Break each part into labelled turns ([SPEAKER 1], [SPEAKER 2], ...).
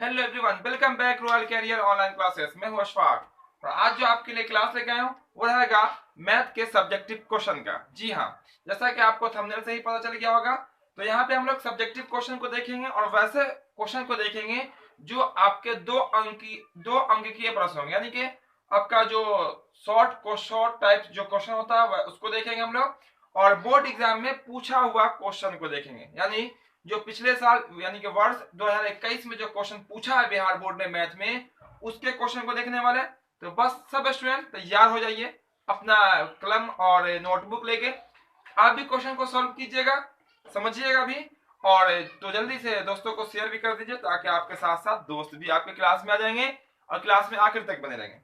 [SPEAKER 1] Hello everyone, welcome back royal career online classes. मैं हूं अशफाक और आज जो आपके लिए क्लास लेके आया हूं वो रहेगा मैथ के सब्जेक्टिव क्वेश्चन का। जी हां, जैसा कि आपको थंबनेल से ही पता चल गया होगा, तो यहाँ पे हम लोग सब्जेक्टिव क्वेश्चन को देखेंगे और वैसे क्वेश्चन को देखेंगे जो आपके दो अंक की प्रश्न होंगे, यानी कि आपका जो शॉर्ट टाइप जो क्वेश्चन होता है उसको देखेंगे हम लोग, और बोर्ड एग्जाम में पूछा हुआ क्वेश्चन को देखेंगे, यानी जो पिछले साल यानी कि वर्ष 2021 में जो क्वेश्चन पूछा है बिहार बोर्ड ने मैथ में, उसके क्वेश्चन को देखने वाले। तो बस सब स्टूडेंट तैयार हो जाइए अपना कलम और नोटबुक लेके। आप भी क्वेश्चन को सॉल्व कीजिएगा, समझिएगा भी, और तो जल्दी से दोस्तों को शेयर भी कर दीजिए ताकि आपके साथ साथ दोस्त भी आपके क्लास में आ जाएंगे और क्लास में आखिर तक बने रहेंगे।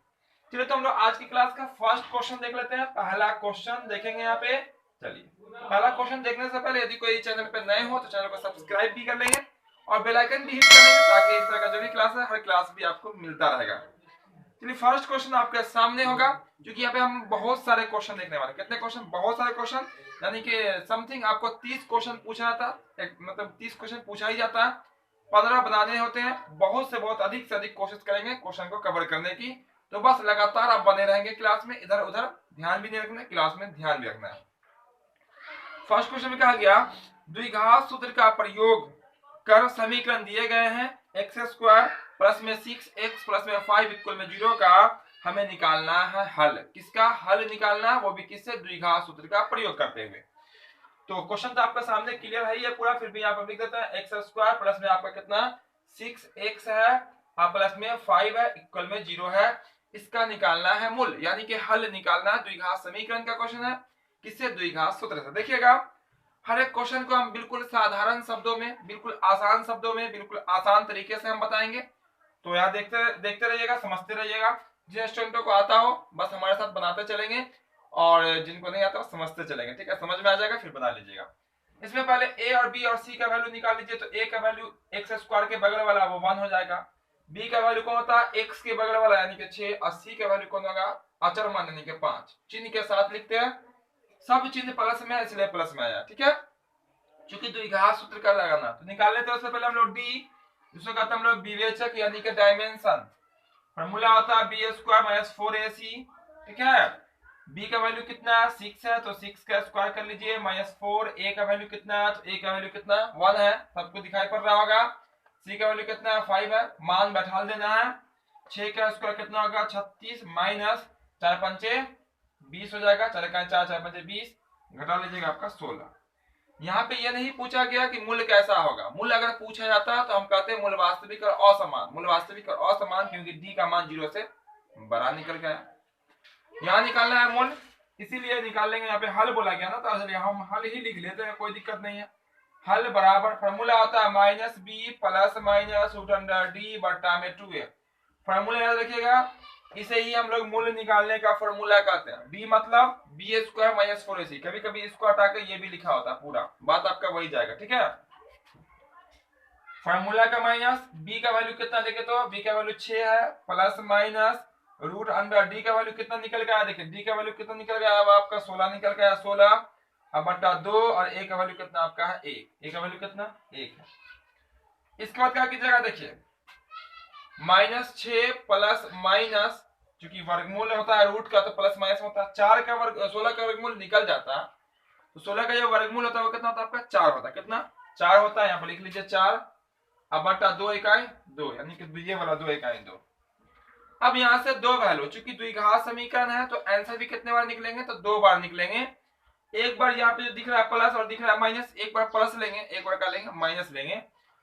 [SPEAKER 1] चलिए, तो हम लोग आज की क्लास का फर्स्ट क्वेश्चन देख लेते हैं। पहला क्वेश्चन देखेंगे यहाँ पे। चलिए, पहला क्वेश्चन देखने से पहले यदि कोई चैनल पे नए हो तो चैनल को सब्सक्राइब भी कर लेंगे और बेल आइकन भी हिट कर लेंगे ताकि इस तरह का जो भी क्लास है हर क्लास भी आपको मिलता रहेगा। चलिए, फर्स्ट क्वेश्चन आपके सामने होगा, क्योंकि यहाँ पे हम बहुत सारे क्वेश्चन देखने वाले। कितने क्वेश्चन? बहुत सारे क्वेश्चन, यानी कि समथिंग आपको 30 क्वेश्चन पूछा जाता है, मतलब 30 क्वेश्चन पूछा ही जाता है। 15 बनाने होते हैं। बहुत से बहुत अधिक से अधिक कोशिश करेंगे क्वेश्चन को कवर करने की। तो बस लगातार आप बने रहेंगे क्लास में, इधर उधर ध्यान भी नहीं रखना है, क्लास में ध्यान भी रखना है। फर्स्ट क्वेश्चन में कहा गया, द्विघात सूत्र का प्रयोग कर समीकरण दिए गए हैं एक्स स्क्वायर प्लस में 6x प्लस में 5 इक्वल में 0 का हमें निकालना है हल। किसका हल निकालना है? वो भी किससे? द्विघात सूत्र का प्रयोग करते हुए। तो क्वेश्चन तो आपका सामने क्लियर है ये पूरा, फिर भी यहाँ पर लिख देते हैं एक्स स्क्वायर प्लस में आपका कितना 6x है प्लस में 5 है इक्वल में 0 है। इसका निकालना है मूल, यानी कि हल निकालना है। द्विघात समीकरण का क्वेश्चन है, किससे? द्विघात सूत्र से। देखिएगा, हर एक क्वेश्चन को हम बिल्कुल साधारण शब्दों में, बिल्कुल आसान शब्दों में, बिल्कुल आसान तरीके से हम बताएंगे। तो यहाँ देखते देखते रहिएगा, समझते रहिएगा। जिन स्टूडेंटों को आता हो बस हमारे साथ बनाते चलेंगे, और जिनको नहीं आता समझते चलेंगे। ठीक है, समझ में आ जाएगा फिर बना लीजिएगा। इसमें पहले ए और बी और सी का वैल्यू निकाल लीजिए। तो ए का वैल्यू एक्स स्क्वायर के बगल वाला वो 1 हो जाएगा। बी का वैल्यू कौन होता है? एक्स के बगल वाला यानी कि 6, और सी का वैल्यू कौन होगा? अचर मान यानी कि 5। चिन्ह के साथ लिखते हैं, सब चिन्ह प्लस में है इसलिए प्लस में आया। ठीक है, क्योंकि द्विघात सूत्र का लगाना। तो निकाल लेते हैं उससे पहले हम लोग डी, जिसको कहते हैं हम लोग विवेचक यानी कि डायमेंशन। फॉर्मूला होता है बी स्क्वायर माइनस 4ac। ठीक है, बी का वैल्यू कितना है? 6 है, तो 6 का स्क्वायर कर लीजिए माइनस 4। ए का वैल्यू कितना है? तो ए का वैल्यू कितना? 1 है, सबको दिखाई पड़ रहा होगा। सी का वैल्यू कितना है? 5 है, मान बैठा देना है। 6 का स्क्वायर कितना होगा? 36 माइनस 4 पंचे 20 हो जाएगा। 4 का 4, 4 पंचे 20, घटा लीजिएगा आपका 16। यहाँ पे ये नहीं पूछा गया कि मूल्य कैसा होगा। मूल्य अगर पूछा जाता है तो हम कहते हैं मूल्य वास्तविक और असमान। मूल्य वास्तविक और असमान, क्योंकि डी का मान 0 से बड़ा निकल गया। यहाँ निकालना है मूल्य, इसीलिए निकाल लेंगे। यहाँ पे हल बोला गया ना, तो हम हल ही लिख लेते हैं, कोई दिक्कत नहीं है। हल बराबर फॉर्मूला होता है minus b plus minus root under d बटा में 2a। फॉर्मूला याद रखिएगा, इसे ही हम लोग मूल्य निकालने का फॉर्मूला कहते हैं। बी मतलब बी स्क्वायर माइनस 4ac। कभी कभी इसको हटा के ये भी लिखा होता है, पूरा बात आपका वही जाएगा। ठीक है, फॉर्मूला का माइनस बी का वैल्यू कितना देखे, तो बी का वैल्यू 6 है, plus minus root under d का वैल्यू कितना निकल गया? देखिए डी का वैल्यू कितना निकल गया? अब आपका 16 निकल गया। 16 अब बटा 2, और ए का वैल्यू कितना आपका है? 1। ए का वैल्यू कितना? 1 है। इसके बाद क्या कीजिएगा, देखिए माइनस 6 प्लस माइनस, क्योंकि वर्गमूल होता है रूट का तो प्लस माइनस होता है। 4 का वर्ग 16 का वर्गमूल निकल जाता है, तो 16 का जो वर्गमूल होता है वो कितना होता है आपका? 4 होता है। कितना? 4 होता है। यहाँ पर लिख लीजिए 4, अब बटा 2 इकाई 2, यानी कि ये वाला 2 इकाई 2। अब यहाँ से दो वैल्यू, चूंकि द्विघात समीकरण है तो आंसर भी कितने बार निकलेंगे? तो 2 बार निकलेंगे। एक बार यहाँ पे जो दिख रहा है प्लस और दिख रहा है माइनस, एक बार प्लस लेंगे, एक बार क्या लेंगे? माइनस लेंगे।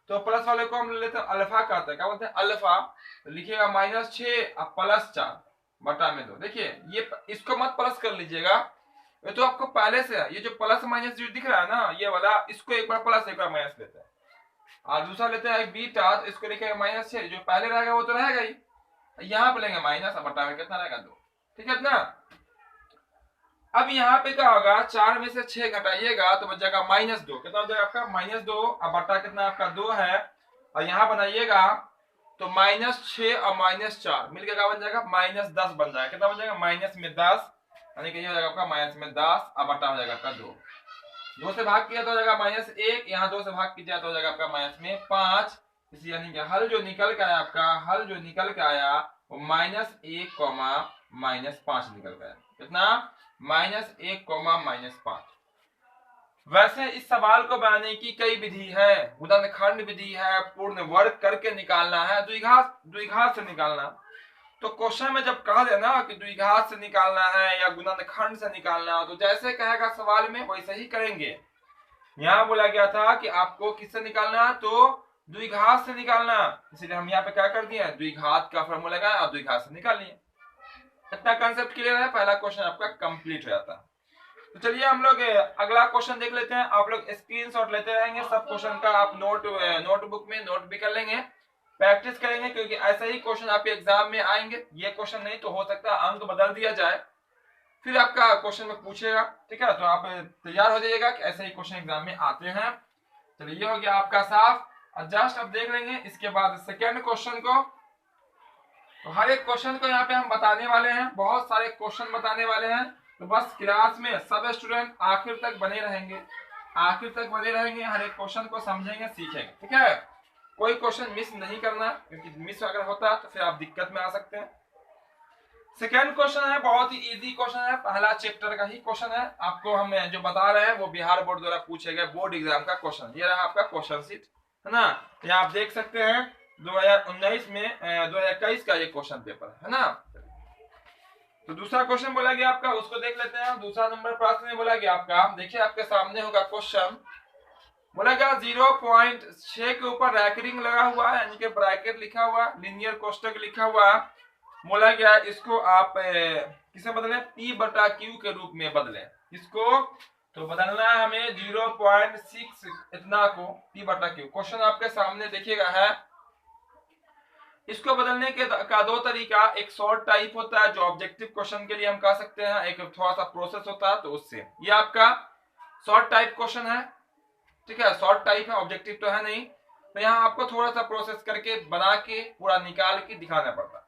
[SPEAKER 1] तो प्लस वाले को हम ले लेते हैं अल्फा कहते हैं। क्या बोलते हैं? अल्फा। तो लिखिएगा माइनस 6 और प्लस 4 बटा में 2। देखिए ये इसको मत प्लस कर लीजिएगा, ये तो आपको पहले से है। ये जो प्लस माइनस जो दिख रहा है ना, ये वाला, इसको एक बार प्लस एक बार माइनस लेते हैं, और दूसरा लेते हैं बीटा, तो इसको लिखेगा माइनस 6। जो पहले रहेगा वो तो रहेगा ही, यहाँ पे लेंगे माइनस, अब बटा में कितना रहेगा? 2। ठीक है ना। अब यहाँ पे क्या होगा? 4 में से 6 घटाइएगा तो बच जाएगा -2। कितना हो जाएगा आपका? -2। अब बटा कितना आपका? 2 है, और यहाँ बनाइएगा तो -6 और -4 मिलकर क्या बन जाएगा? -10 बन जाएगा। कितना बन जाएगा? माइनस में 10, यानी कि ये हो जाएगा आपका माइनस में 10, और बटा हो जाएगा आपका 2। 2 से भाग किया तो हो जाएगा -1, यहाँ 2 से भाग किया तो हो जाएगा आपका माइनस में 5, इस यानी कि हल जो निकल के आया आपका, हल जो निकल के आया वो -1, -5 निकल गया। कितना? -1, -5। वैसे इस सवाल को बनाने की कई विधि है, गुणनखंड विधि है, पूर्ण वर्ग करके निकालना है, द्विघात से निकालना। तो क्वेश्चन में जब कहा जाए ना कि द्विघात से निकालना है या गुणनखंड से निकालना, तो जैसे कहेगा सवाल में वैसे ही करेंगे। यहाँ बोला गया था कि आपको किससे निकालना, तो द्विघात से निकालना, इसलिए हम यहाँ पे क्या कर दिए, द्विघात का फॉर्मूला लगाया और द्विघात से निकाल लिए। इतना कंसेप्ट क्लियर है, पहला क्वेश्चन आपका कंप्लीट हो जाता है। तो चलिए हम लोग अगला क्वेश्चन देख लेते हैं। आप लोग स्क्रीनशॉट लेते रहेंगे सब क्वेश्चन का, आप नोटबुक में नोट भी कर लेंगे, प्रैक्टिस करेंगे, क्योंकि ऐसा ही क्वेश्चन आपके एग्जाम में आएंगे। ये क्वेश्चन नहीं तो हो सकता है अंक बदल दिया जाए, फिर आपका क्वेश्चन में पूछेगा, ठीक है, तो आप तैयार हो जाइएगा कि ऐसे ही क्वेश्चन एग्जाम में आते हैं। चलिए ये हो गया आपका साफ। जस्ट अब देख लेंगे इसके बाद सेकेंड क्वेश्चन को। तो हर एक क्वेश्चन को यहाँ पे हम बताने वाले हैं, बहुत सारे क्वेश्चन बताने वाले हैं। तो बस क्लास में सब स्टूडेंट आखिर तक बने रहेंगे, आखिर तक बने रहेंगे, हर एक क्वेश्चन को समझेंगे, सीखेंगे, ठीक है। कोई क्वेश्चन मिस नहीं करना, क्योंकि मिस अगर होता तो फिर आप दिक्कत में आ सकते हैं। सेकेंड क्वेश्चन है, बहुत ही इजी क्वेश्चन है, पहला चैप्टर का ही क्वेश्चन है। आपको हम जो बता रहे हैं वो बिहार बोर्ड द्वारा पूछे गए बोर्ड एग्जाम का क्वेश्चन। ये रहा आपका क्वेश्चन सीट, है ना। ये आप देख सकते हैं 2019 में 2021 का ये क्वेश्चन पेपर है ना। तो दूसरा क्वेश्चन बोला गया आपका, उसको देख लेते हैं। दूसरा नंबर प्रश्न में बोला गया आपका, देखिए आपके सामने होगा क्वेश्चन। बोला गया 0.6 के ऊपर रैकरिंग लगा हुआ है, यानी कि ब्रैकेट लिखा हुआ, लीनियर कोष्टक लिखा हुआ। बोला गया इसको आप किसे बदलें, P/Q के रूप में बदलें। इसको तो बदलना है हमें 0.6 इतना को P/Q। क्वेश्चन आपके सामने देखिएगा है। इसको बदलने के का दो तरीका, एक शॉर्ट टाइप होता है जो ऑब्जेक्टिव क्वेश्चन के लिए हम कह सकते हैं, एक थोड़ा सा प्रोसेस होता है, तो उससे ये आपका शॉर्ट टाइप क्वेश्चन है, ठीक है, शॉर्ट टाइप है, ऑब्जेक्टिव तो है नहीं। तो यहाँ आपको थोड़ा सा प्रोसेस करके बना के पूरा निकाल के दिखाना पड़ता है।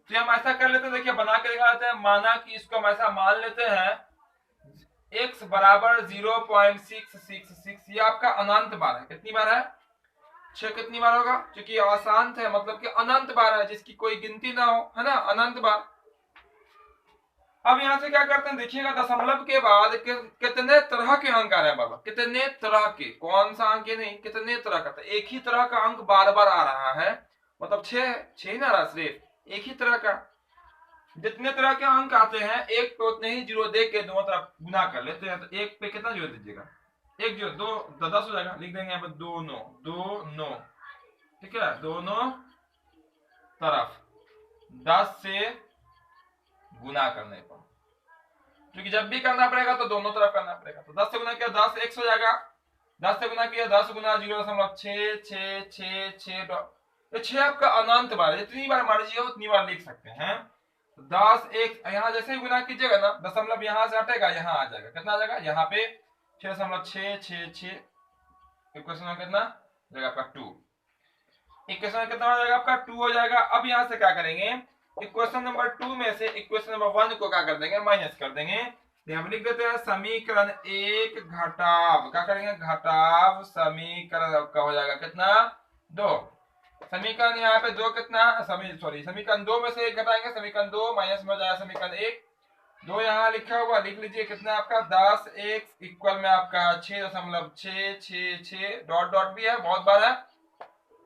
[SPEAKER 1] तो हम ऐसा कर लेते हैं, देखिए बना के दिखा लेते हैं। माना कि इसको हम ऐसा मान लेते हैं x बराबर 0.666। ये आपका अनंत बार है। कितनी बार है? 6 कितनी बार होगा? क्योंकि अशांत है, मतलब कि अनंत बार है, जिसकी कोई गिनती ना हो, है ना, अनंत बार। अब यहां से क्या करते हैं, देखिएगा दशमलव के बाद कितने तरह के अंक आ रहे हैं बाबा, कितने तरह के, कौन सा अंक नहीं, कितने तरह का। एक ही तरह का अंक बार बार आ रहा है, मतलब 6 ही ना रहा, सिर्फ एक ही तरह का। जितने तरह के अंक आते हैं एक पे उतने ही जीरो दे के दोनों तरफ गुना कर लेते हैं। तो एक पे कितना जीरो दीजिएगा, एक जीरो, दो 10 हो जाएगा, लिख देंगे यहाँ पे दोनों, ठीक है, दोनों तरफ 10 से गुना करने पर, क्योंकि जब भी करना पड़ेगा तो दोनों तरफ करना पड़ेगा। तो 10 से गुना किया 10 x हो जाएगा, 10 से गुना किया 10 गुना 0.66666। तो 6 आपका अनंत बार है, जितनी बार मर्जी हो उतनी बार लिख सकते हैं। तो 10 x यहाँ जैसे ही गुना कीजिएगा ना, दशमलव यहाँ से हटेगा, यहाँ आ जाएगा, कितना आ जाएगा, यहाँ पे 6.666। इक्वेशन कितना जाएगा आपका 2, इक्वेशन कितना हो जाएगा आपका 2 हो जाएगा। अब यहाँ से क्या करेंगे, इक्वेशन नंबर 2 में से इक्वेशन नंबर 1 को क्या कर देंगे, माइनस कर देंगे। तो हम लिख देते हैं समीकरण 1 घटाव, क्या करेंगे, घटाव समीकरण का हो जाएगा कितना, 2। समीकरण यहाँ पे 2 कितना, समीकरण 2 में से 1 घटाएंगे, समीकरण 2 माइनस में हो जाएगा समीकरण 1। 2 यहाँ लिखा हुआ, लिख लीजिए कितना आपका 10x इक्वल में आपका 6.666 डॉट डॉट भी है, बहुत बार है।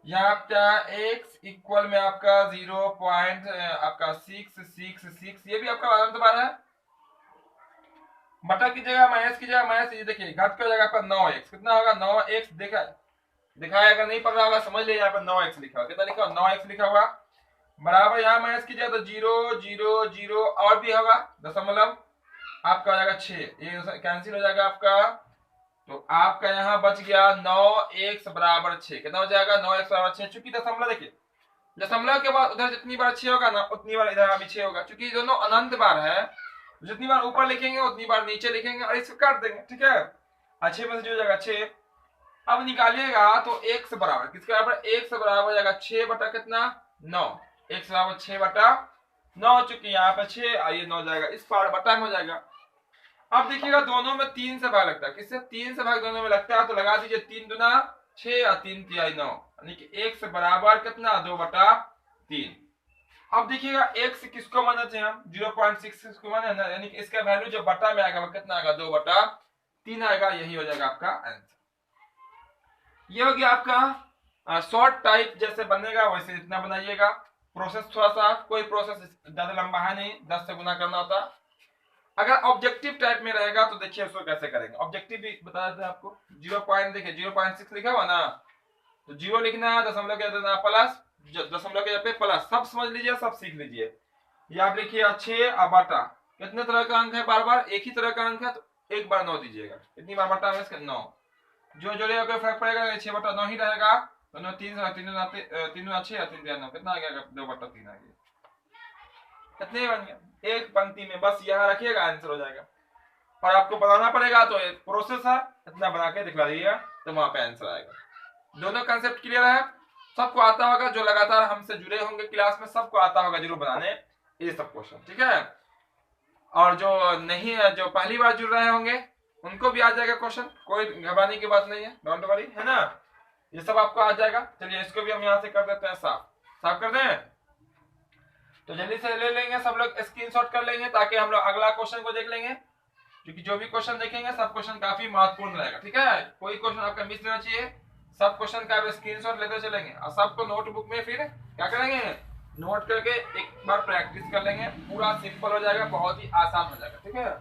[SPEAKER 1] यहाँ आपका x इक्वल में आपका 0.666, ये भी आपका अनंत बार है। बटा कीजिएगा, माइनस कीजिएगा, माइनस ये देखिए घट कर जाएगा आपका 9x, कितना होगा 9x, दिखाया अगर नहीं पड़ रहा होगा समझ लीजिए, यहाँ पर 9x लिखा हुआ, कितना लिखा हुआ 9x लिखा हुआ, बराबर यहाँ माइनस कीजिएगा तो 0 और भी होगा दशमलव, आपका हो जाएगा 6, ये कैंसिल हो जाएगा आपका। तो आपका यहाँ बच गया 9x बराबर 6, कितना हो जाएगा 9x बराबर 6। चूंकि दशमलव देखिए, दशमलव के बाद उधर जितनी बार 6 होगा ना उतनी बार इधर भी 6 होगा, क्योंकि दोनों अनंत बार है, जितनी बार ऊपर लिखेंगे उतनी बार नीचे लिखेंगे और इसको काट देंगे, ठीक है। 6 में से जो हो जाएगा 6। अब निकालिएगा तो x बराबर किसके बराबर, x बराबर हो जाएगा 6 बटा कितना 9, x बराबर 6 बटा 9, चूंकि यहाँ पे 6 और ये 9 जाएगा, इस पार बटा में हो जाएगा। अब देखिएगा दोनों में 3 से भाग लगता है, किससे 3 से भाग दोनों में लगता है, तो लगा दीजिए 3 दूना 6 और 3 तिहाई 9, यानी कि x बराबर कितना 2/3। अब देखिएगा x किसको मानते हैं हम 0.66 को माने ना, यानी कि इसका वैल्यू जो बटा में आएगा वो कितना आएगा 2/3 आएगा। यही हो जाएगा आपका आंसर। ये हो गया आपका शॉर्ट टाइप जैसे बनेगा वैसे इतना बनाइएगा। प्रोसेस थोड़ा सा कोई प्रोसेस ज्यादा लंबा है नहीं, 10 से गुना करना होता। अगर ऑब्जेक्टिव टाइप में रहेगा तो देखिए उसको कैसे करेंगे। ऑब्जेक्टिव भी बता देते हैं आपको। 0. देखिए 0.6 लिखा हुआ ना, तो 0 लिखना है, दशमलव के देना प्लस, दशमलव के पे प्लस, सब समझ लीजिए, सब सीख लीजिए। ये आप लिखिए 6 बटा कितने तरह का अंक है, बार बार एक ही तरह का अंक है तो एक बार 9 दीजिएगा। कितनी बार बटा है इसका 9, जो जोड़ेगा कोई फर्क पड़ेगा, 6/9 ही रहेगा। तो 9 3 3 अच्छे 3 9 कितना आ गया 2/3 आ गया। कितने बन गया एक पंक्ति में, बस यहाँ रखिएगा आंसर हो जाएगा। और आपको बनाना पड़ेगा तो एक प्रोसेस है, इतना बना के दिखला दीजिएगा तो वहां पे आंसर आएगा। दोनों कंसेप्ट क्लियर है, सबको आता होगा, जो लगातार हमसे जुड़े होंगे क्लास में सबको आता होगा जरूर बनाने ये सब क्वेश्चन, ठीक है। और जो नहीं है, जो पहली बार जुड़ रहे होंगे उनको भी आ जाएगा क्वेश्चन, कोई घबराने की बात नहीं है, डोंट वरी, है ना, ये सब आपको आ जाएगा। चलिए इसको भी हम यहाँ से कर देते हैं साफ, साफ कर दें। तो जल्दी से ले लेंगे सब लोग, स्क्रीनशॉट कर लेंगे ताकि हम लोग अगला क्वेश्चन को देख लेंगे, क्योंकि जो भी क्वेश्चन देखेंगे सब क्वेश्चन काफी महत्वपूर्ण रहेगा, ठीक है। कोई क्वेश्चन आपका मिस नहीं होना चाहिए, सब क्वेश्चन का आप स्क्रीनशॉट लेते चलेंगे और सबको नोटबुक में फिर क्या करेंगे, नोट करके एक बार प्रैक्टिस कर लेंगे। पूरा सिंपल हो जाएगा, बहुत ही आसान हो जाएगा, ठीक है।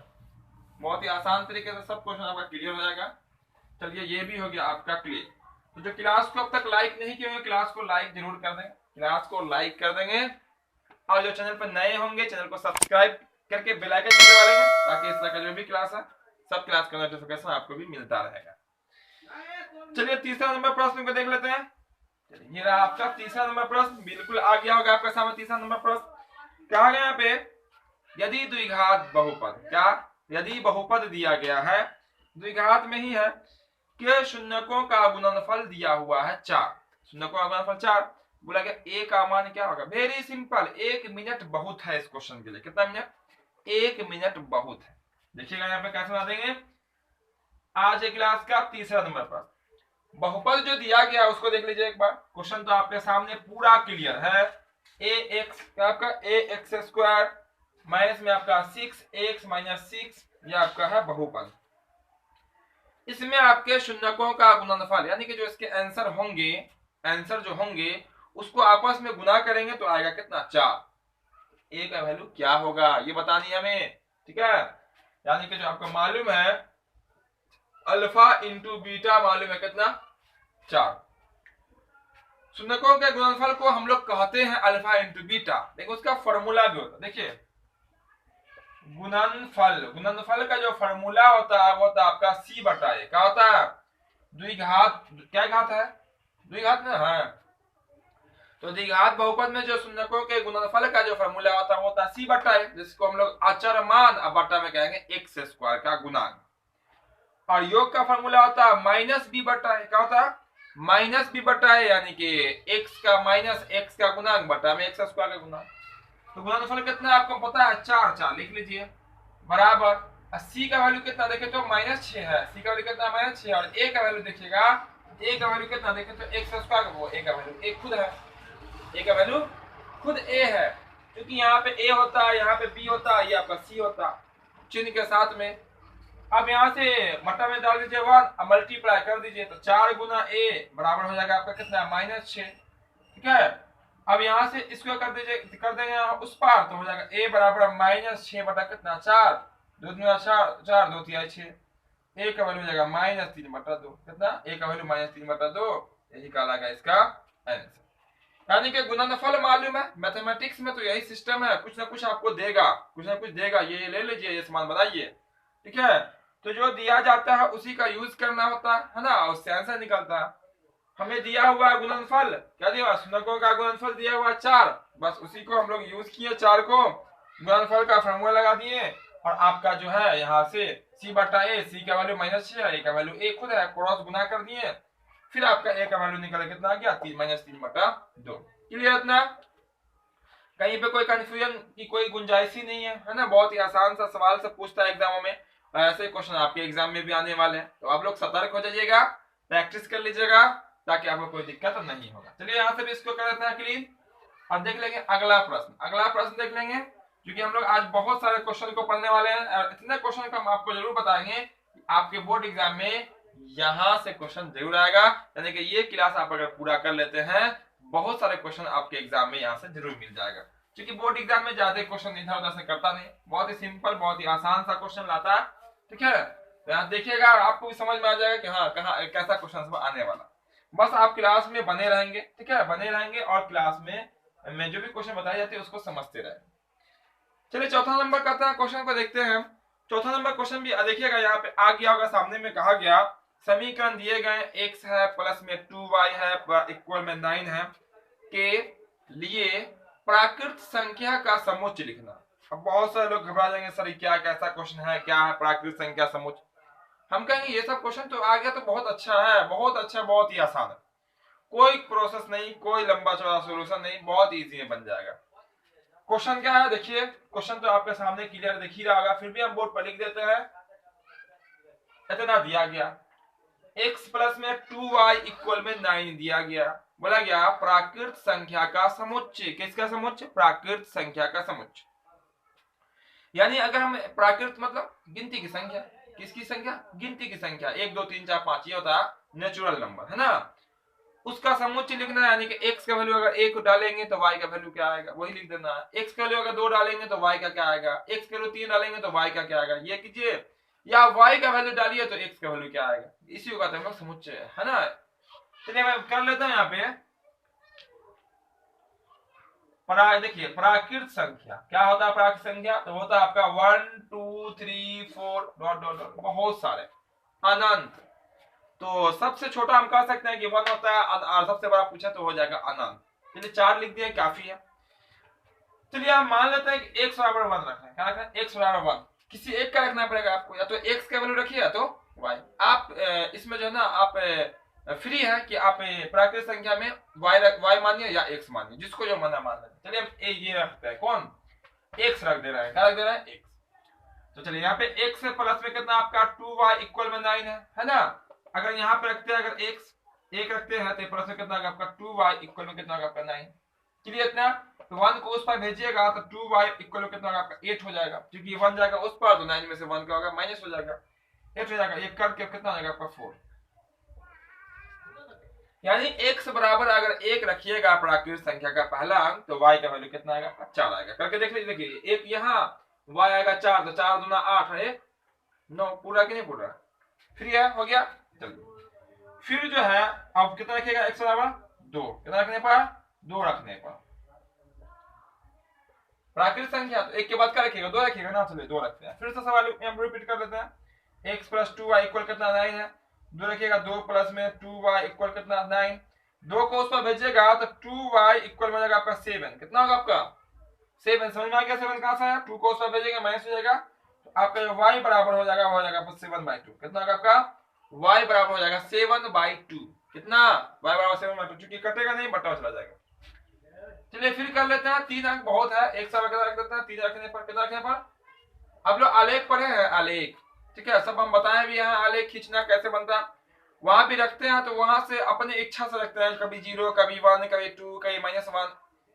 [SPEAKER 1] बहुत ही आसान तरीके से सब क्वेश्चन आपका क्लियर हो जाएगा। चलिए ये भी हो गया आपका क्लियर। तो जो क्लास को अब तक लाइक नहीं किए, क्लास को लाइक जरूर कर देंगे, क्लास को लाइक कर देंगे। और जो चैनल पर नए होंगे चैनल को सब्सक्राइब करके बेल आइकन दबा लेंगे, ताकि इस तरह का जो भी क्लास है सब क्लास का नोटिफिकेशन आपको भी मिलता रहेगा। चलिए तीसरा नंबर प्रश्न को देख लेते हैं। चलिए ये रहा आपका तीसरा नंबर प्रश्न, बिल्कुल आ गया होगा आपके सामने तीसरा नंबर प्रश्न। कहा गया यहाँ पे, यदि द्विघात बहुपद, क्या यदि बहुपद दिया गया है, द्विघात में ही है, कि शून्यकों का गुणनफल दिया हुआ है 4, शून्यकों का गुणनफल 4, बोला गया ए का मान क्या होगा। वेरी सिंपल, 1 मिनट बहुत है इस क्वेश्चन के लिए। कितना मिनट, 1 मिनट बहुत है। देखिएगा यहाँ पे कैसे बना देंगे। आज एक क्लास का तीसरा नंबर पर बहुपद जो दिया गया उसको देख लीजिए एक बार। क्वेश्चन तो आपके सामने पूरा क्लियर है। ए एक्स आपका ए एक्स स्क्वायर माइनस में आपका 6x माइनस 6, ये आपका है बहुपद। इसमें आपके शून्यकों का गुणनफल, यानी कि जो इसके आंसर होंगे, आंसर जो होंगे उसको आपस में गुना करेंगे तो आएगा कितना 4। ए का वैल्यू क्या होगा ये बतानी है हमें, ठीक है। यानी कि जो आपको मालूम है अल्फा इंटू बीटा मालूम है कितना 4। शून्यकों के गुणनफल को हम लोग कहते हैं अल्फा इंटू बीटा, लेकिन उसका फॉर्मूला भी होता है। देखिए गुणनफल, गुणनफल का जो फॉर्मूला होता है वो होता है आपका c/a। क्या होता है, द्विघात, क्या घात है, द्विघात ना, हाँ। तो द्विघात बहुपद में जो शून्यकों के गुणनफल का जो फॉर्मूला होता है वो होता है c/a, जिसको हम लोग अचर मान और बटा में कहेंगे x स्क्वायर का गुणांक। और योग का फॉर्मूला होता है -b/a। क्या होता है, -b/a, यानी कि x का माइनस x का गुणांक बटा में x स्क्वायर का गुणांक। तो गुणनफल कितना आपको पता है 4, 4 लिख लीजिए बराबर। c का वैल्यू कितना देखे तो -6 है, c का वैल्यू कितना -6, और a का वैल्यू देखिएगा, a का वैल्यू कितना देखे तो x स्क्वायर, वो a का वैल्यू a खुद है, a का वैल्यू खुद a है, क्योंकि यहाँ पे a होता है, यहाँ पे b होता है, ये आपका c होता चिन्ह के साथ में। अब यहाँ से बटा में डाल दीजिए 1 और मल्टीप्लाई कर दीजिए, तो 4 गुना a बराबर हो जाएगा आपका कितना -6, ठीक है। अब यहाँ से इसको कर दीजिए, कर देंगे उस पार, तो हो जाएगा a बराबर -6 बटा कितना 4, 2 दूना 4, 4 2 3 6, a का वैल्यू हो जाएगा -3/2, कितना a का वैल्यू -3/2, यही कहलाएगा इसका आंसर। यानी कि गुणनफल मालूम है, मैथमेटिक्स में तो यही सिस्टम है, कुछ ना कुछ आपको देगा, कुछ ना कुछ देगा, ये ले लीजिए, ये सामान बनाइए, ठीक है। तो जो दिया जाता है उसी का यूज करना होता है ना, उससे आंसर निकलता है। हमें दिया हुआ है गुणनफल, क्या दिया हुआ, शून्यकों का गुणनफल दिया हुआ 4, बस उसी को हम लोग यूज किए, 4 को गुणनफल का फॉर्मूला लगा दिए, और आपका जो है यहाँ से c/a, c का वैल्यू -6 है, a का वैल्यू a खुद है, क्रॉस गुना कर दिए, फिर आपका a का वैल्यू निकल कितना आ गया 3-3/2। क्लियर इतना, कहीं पे कोई कंफ्यूजन की कोई गुंजाइश ही नहीं है ना। बहुत ही आसान सा सवाल सब पूछता है एग्जामों में, और ऐसे क्वेश्चन आपके एग्जाम में भी आने वाले हैं, तो आप लोग सतर्क हो जाइएगा, प्रैक्टिस कर लीजिएगा, ताकि आपको कोई दिक्कत नहीं होगा। चलिए यहाँ से भी इसको कर देते हैं क्लीन और देख लेंगे अगला प्रश्न। अगला प्रश्न देख लेंगे क्योंकि हम लोग आज बहुत सारे क्वेश्चन को पढ़ने वाले हैं और इतने क्वेश्चन को हम आपको जरूर बताएंगे कि आपके बोर्ड एग्जाम में यहाँ से क्वेश्चन जरूर आएगा। यानी कि ये क्लास आप अगर पूरा कर लेते हैं बहुत सारे क्वेश्चन आपके एग्जाम में यहाँ से जरूर मिल जाएगा। क्योंकि बोर्ड एग्जाम में ज्यादा क्वेश्चन इधर उधर से करता नहीं, बहुत ही सिंपल बहुत ही आसान सा क्वेश्चन लाता है। ठीक है, तो यहाँ देखिएगा और आपको भी समझ में आ जाएगा कि हाँ कहाँ कैसा क्वेश्चन आने वाला। बस आप क्लास में बने रहेंगे, ठीक है, बने रहेंगे और क्लास में जो भी क्वेश्चन बताए जाते हैं उसको समझते रहेंगे। चलिए चौथा नंबर का क्वेश्चन को देखते हैं। चौथा नंबर क्वेश्चन भी देखिएगा यहाँ पे आ गया होगा, सामने में कहा गया समीकरण दिए गए x है प्लस में 2y है इक्वल में 9 है के लिए प्राकृत संख्या का समुच्चय लिखना। अब बहुत सारे लोग घबरा जाएंगे, सर क्या कैसा क्वेश्चन है, क्या है प्राकृत संख्या समुच्चय। हम कहेंगे ये सब क्वेश्चन तो आ गया तो बहुत अच्छा है, बहुत अच्छा, बहुत ही आसान है, कोई प्रोसेस नहीं, कोई लंबा चौड़ा सोल्यूशन नहीं, बहुत इजी में बन जाएगा। क्वेश्चन क्या है देखिए, क्वेश्चन तो आपके सामने क्लियर दिख ही रहा होगा, फिर भी हम बोर्ड पर लिख देते हैं। इतना दिया गया x प्लस में 2y इक्वल में 9 दिया गया, बोला गया प्राकृत संख्या का समुच्चय। किसका समुच्चय? प्राकृत संख्या का समुच्चय। यानी अगर हम प्राकृत मतलब गिनती की संख्या, किसकी संख्या? गिनती की संख्या, 1 2 3 4 5 ये होता है नेचुरल नंबर, है ना, उसका समुच्चय लिखना है। यानी कि x का वैल्यू अगर 1 डालेंगे तो y का वैल्यू क्या आएगा वही लिख देना है। x का वैल्यू अगर 2 डालेंगे तो y का क्या आएगा, x का वैल्यू 3 डालेंगे तो y का क्या आएगा ये कीजिए, या y का वैल्यू डालिए तो x का वैल्यू क्या आएगा, इसी को कहते हैं समुच्चय, है ना। चलिए मैं कर लेता हूं यहाँ पे देखिए प्राकृत संख्या क्या होता है, प्राकृत संख्या तो होता है आपका 1 2 3 4 डॉट डॉट डॉट बहुत सारे अनंत। तो सबसे छोटा हम कह सकते हैं कि 1 होता है और सबसे बड़ा पूछा तो हो जाएगा अनंत। चलिए 4 लिख दिए काफी है। चलिए हम मान लेते हैं कि x बराबर 1 रखना है, क्या रखना है, x बराबर 1, किसी एक का रखना पड़ेगा आपको, या तो x का वैल्यू रखिए या तो y। आप इसमें जो है ना आप फ्री है कि आप प्राकृत संख्या में y मानिए या x मानिए, जिसको जो मना मान लेते। चलिए हम ये रखते हैं, कौन x रख दे रहा है, क्या रख दे रहा है x। तो चलिए यहाँ पे x से प्लस में कितना आपका 2y इक्वल में 9 है ना। अगर यहाँ पे रखते हैं अगर x 1 रखते हैं तो प्लस में कितना होगा आपका 2y इक्वल में कितना होगा आपका 9। चलिए इतना तो 1 को उस पर भेजिएगा तो 2y इक्वल में कितना होगा आपका 8 हो जाएगा, क्योंकि 1 जाएगा उस पर तो 9 में से 1 का होगा माइनस हो जाएगा, 8 हो जाएगा, ये करके कितना हो जाएगा आपका 4। यानी x बराबर अगर 1 रखिएगा प्राकृत संख्या का पहला अंक तो y का वैल्यू कितना आएगा 4 आएगा। करके देख लीजिए, देखिए एक यहाँ y आएगा 4 तो 4 दूना 8 है 9, पूरा कि नहीं पूरा, फ्री है, हो गया। चलिए फिर जो है अब कितना रखिएगा x बराबर 2, कितना रखने पर 2 रखने पर प्राकृत संख्या तो एक के बाद क्या रखिएगा 2 रखिएगा ना। चलिए 2 रखते हैं, फिर से सवाल हम रिपीट कर लेते हैं। x प्लस 2y इक्वल कितना 9 है, 2 रखिएगा, 2 प्लस में 2y इक्वल कितना 9, 2 को उस पर भेजिएगा तो 2y इक्वल हो जाएगा आपका 7, कितना होगा आपका 7। समझ में आ गया 7 कहां से है, 2 को उस पर भेजेंगे माइनस हो जाएगा, तो आपका जो y बराबर हो जाएगा वो हो जाएगा 7/2, कितना होगा आपका y बराबर हो जाएगा 7/2, कितना y बराबर 7/2, क्योंकि कटेगा नहीं बटा चला जाएगा। चलिए फिर कर लेते हैं, 3 अंक बहुत है, एक साथ रख देते हैं, 3 रखने पर कितना रखने पर आप लोग आलेख पढ़े हैं, आलेख, ठीक है, सब हम बताएं भी हैं आलेख खींचना कैसे बनता है, वहां भी रखते हैं तो वहां से अपने इच्छा से रखते हैं, कभी 0 कभी 1 कभी 2 कभी -1।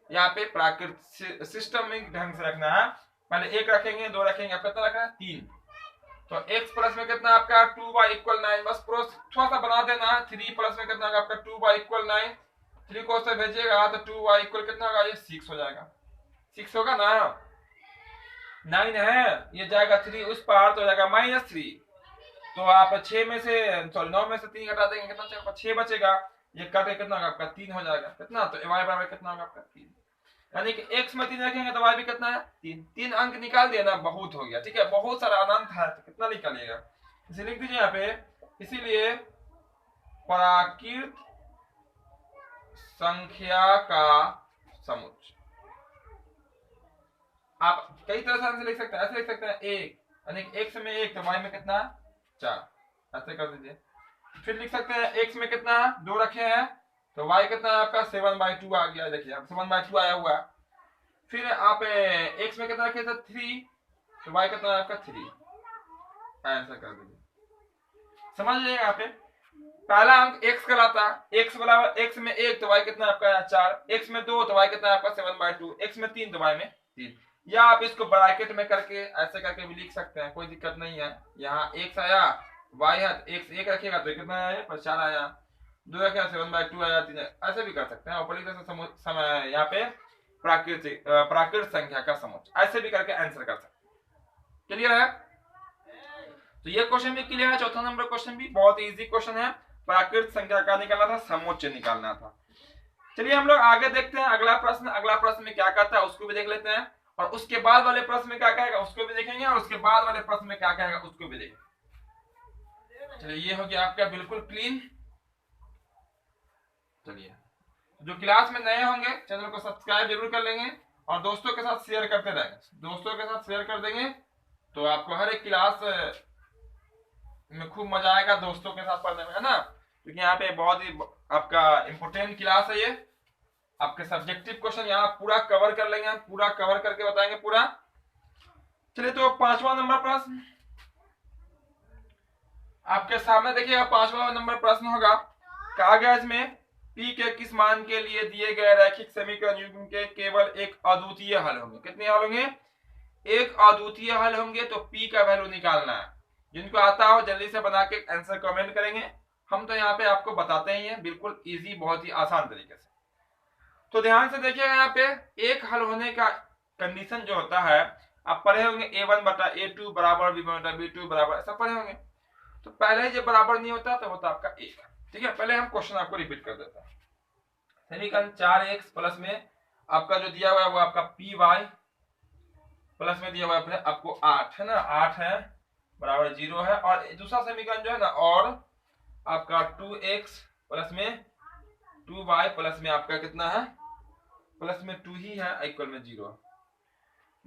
[SPEAKER 1] यहाँ पे प्राकृत सिस्टमिक ढंग से रखना है, पहले 1 रखेंगे 2 रखेंगे, अब कितना रखना है 3। तो x प्लस में कितना आपका 2y इक्वल 9, बस थोड़ा सा बना देना है। 3 प्लस में कितना आपका 2y इक्वल 9, 3 को से भेजिएगा तो 2y इक्वल कितना होगा, ये 6 हो जाएगा, 6 होगा ना, 9 है ये जाएगा 3 उस पार तो हो जाएगा -3, तो आप 6 में से सॉरी 9 में से 3 घटा देंगे, कितना बचेगा 6 बचेगा, ये काटे कितना होगा आपका 3 हो जाएगा, कितना तो y बराबर कितना होगा आपका 3। यानी कि x में 3 रखेंगे तो y भी कितना है 3, 3 अंक निकाल दिया ना, बहुत हो गया, ठीक है, बहुत सारा अनंत है तो कितना निकालिएगा, इसे लिख दीजिए यहाँ पे। इसीलिए प्राकृत संख्या का समुच्चय आप कई तरह से लिख सकते हैं, ऐसे लिख सकते हैं 1 यानी x में 1 तो y में कितना 4, ऐसे कर दीजिए। फिर लिख सकते हैं x में कितना 2 रखे हैं तो y कितना आपका 7/2 आ गया, देखिए अब 7/2 आया हुआ। फिर आप x में कितना रखे थे 3 तो y कितना आपका 3, ऐसा कर दीजिए, समझ लीजिए यहाँ पे। पहला अंक x कहलाता है, x बराबर x में 1 तो y कितना आपका 4, x में 2 तो y कितना आपका 7/2, x में 3 तो y में 3। या आप इसको ब्रैकेट में करके ऐसे करके भी लिख सकते हैं, कोई दिक्कत नहीं है। यहाँ x आया, y है, x 1 रखेगा तो कितना आया, 4 आया, 2 रखेगा 7/2 आया, 3, ऐसे भी कर सकते हैं। ऊपरी तरह से समय यहाँ पे प्राकृत संख्या का समुच्चय, ऐसे भी करके आंसर कर सकते हैं। क्लियर है? तो ये क्वेश्चन भी क्लियर है। चौथा नंबर क्वेश्चन भी बहुत इजी क्वेश्चन है, प्राकृत संख्या का निकालना था, समुच्चय निकालना था। चलिए हम लोग आगे देखते हैं अगला प्रश्न। अगला प्रश्न में क्या कहता है उसको भी देख लेते हैं, और उसके बाद वाले प्रश्न में क्या कहेगा उसको भी देखेंगे, और उसके बाद वाले प्रश्न में क्या कहेगा उसको भी देखेंगे। चलिए ये हो गया आपका बिल्कुल क्लीन। चलिए जो क्लास में नए होंगे चैनल को सब्सक्राइब जरूर कर लेंगे, और दोस्तों के साथ शेयर करते रहेंगे। दोस्तों के साथ शेयर कर देंगे तो आपको हर एक क्लास में खूब मजा आएगा दोस्तों के साथ पढ़ने में, है ना। क्योंकि यहाँ पे बहुत ही आपका इंपोर्टेंट क्लास है ये। आपके सब्जेक्टिव क्वेश्चन यहाँ पूरा कवर कर लेंगे, पूरा कवर करके बताएंगे पूरा। चलिए तो 5वां नंबर प्रश्न आपके सामने देखिएगा। 5वां नंबर प्रश्न होगा, कागज में p के किस मान के लिए दिए गए रैखिक समीकरण युग्म के केवल एक अद्वितीय हल होंगे। कितने हल होंगे? एक अद्वितीय हल होंगे। तो p का वैल्यू निकालना है। जिनको आता हो जल्दी से बना के आंसर कमेंट करेंगे। हम तो यहाँ पे आपको बताते ही हैं, बिल्कुल इजी, बहुत ही आसान तरीके से। तो ध्यान से देखिएगा, यहाँ पे एक हल होने का कंडीशन जो होता है, आप पढ़े होंगे a1/a2 बराबर b1/b2 बराबर, ऐसा पढ़े होंगे। तो पहले जब बराबर नहीं होता तो होता आपका एक। ठीक है, पहले हम क्वेश्चन आपको रिपीट कर देते हैं। समीकरण 4x प्लस में आपका जो दिया हुआ है वो आपका py प्लस में दिया हुआ है आपको 8 है ना, 8 है बराबर 0 है। और दूसरा समीकरण जो है ना, और आपका 2x प्लस में 2y प्लस में आपका कितना है, प्लस में 2 ही है, इक्वल में 0 है।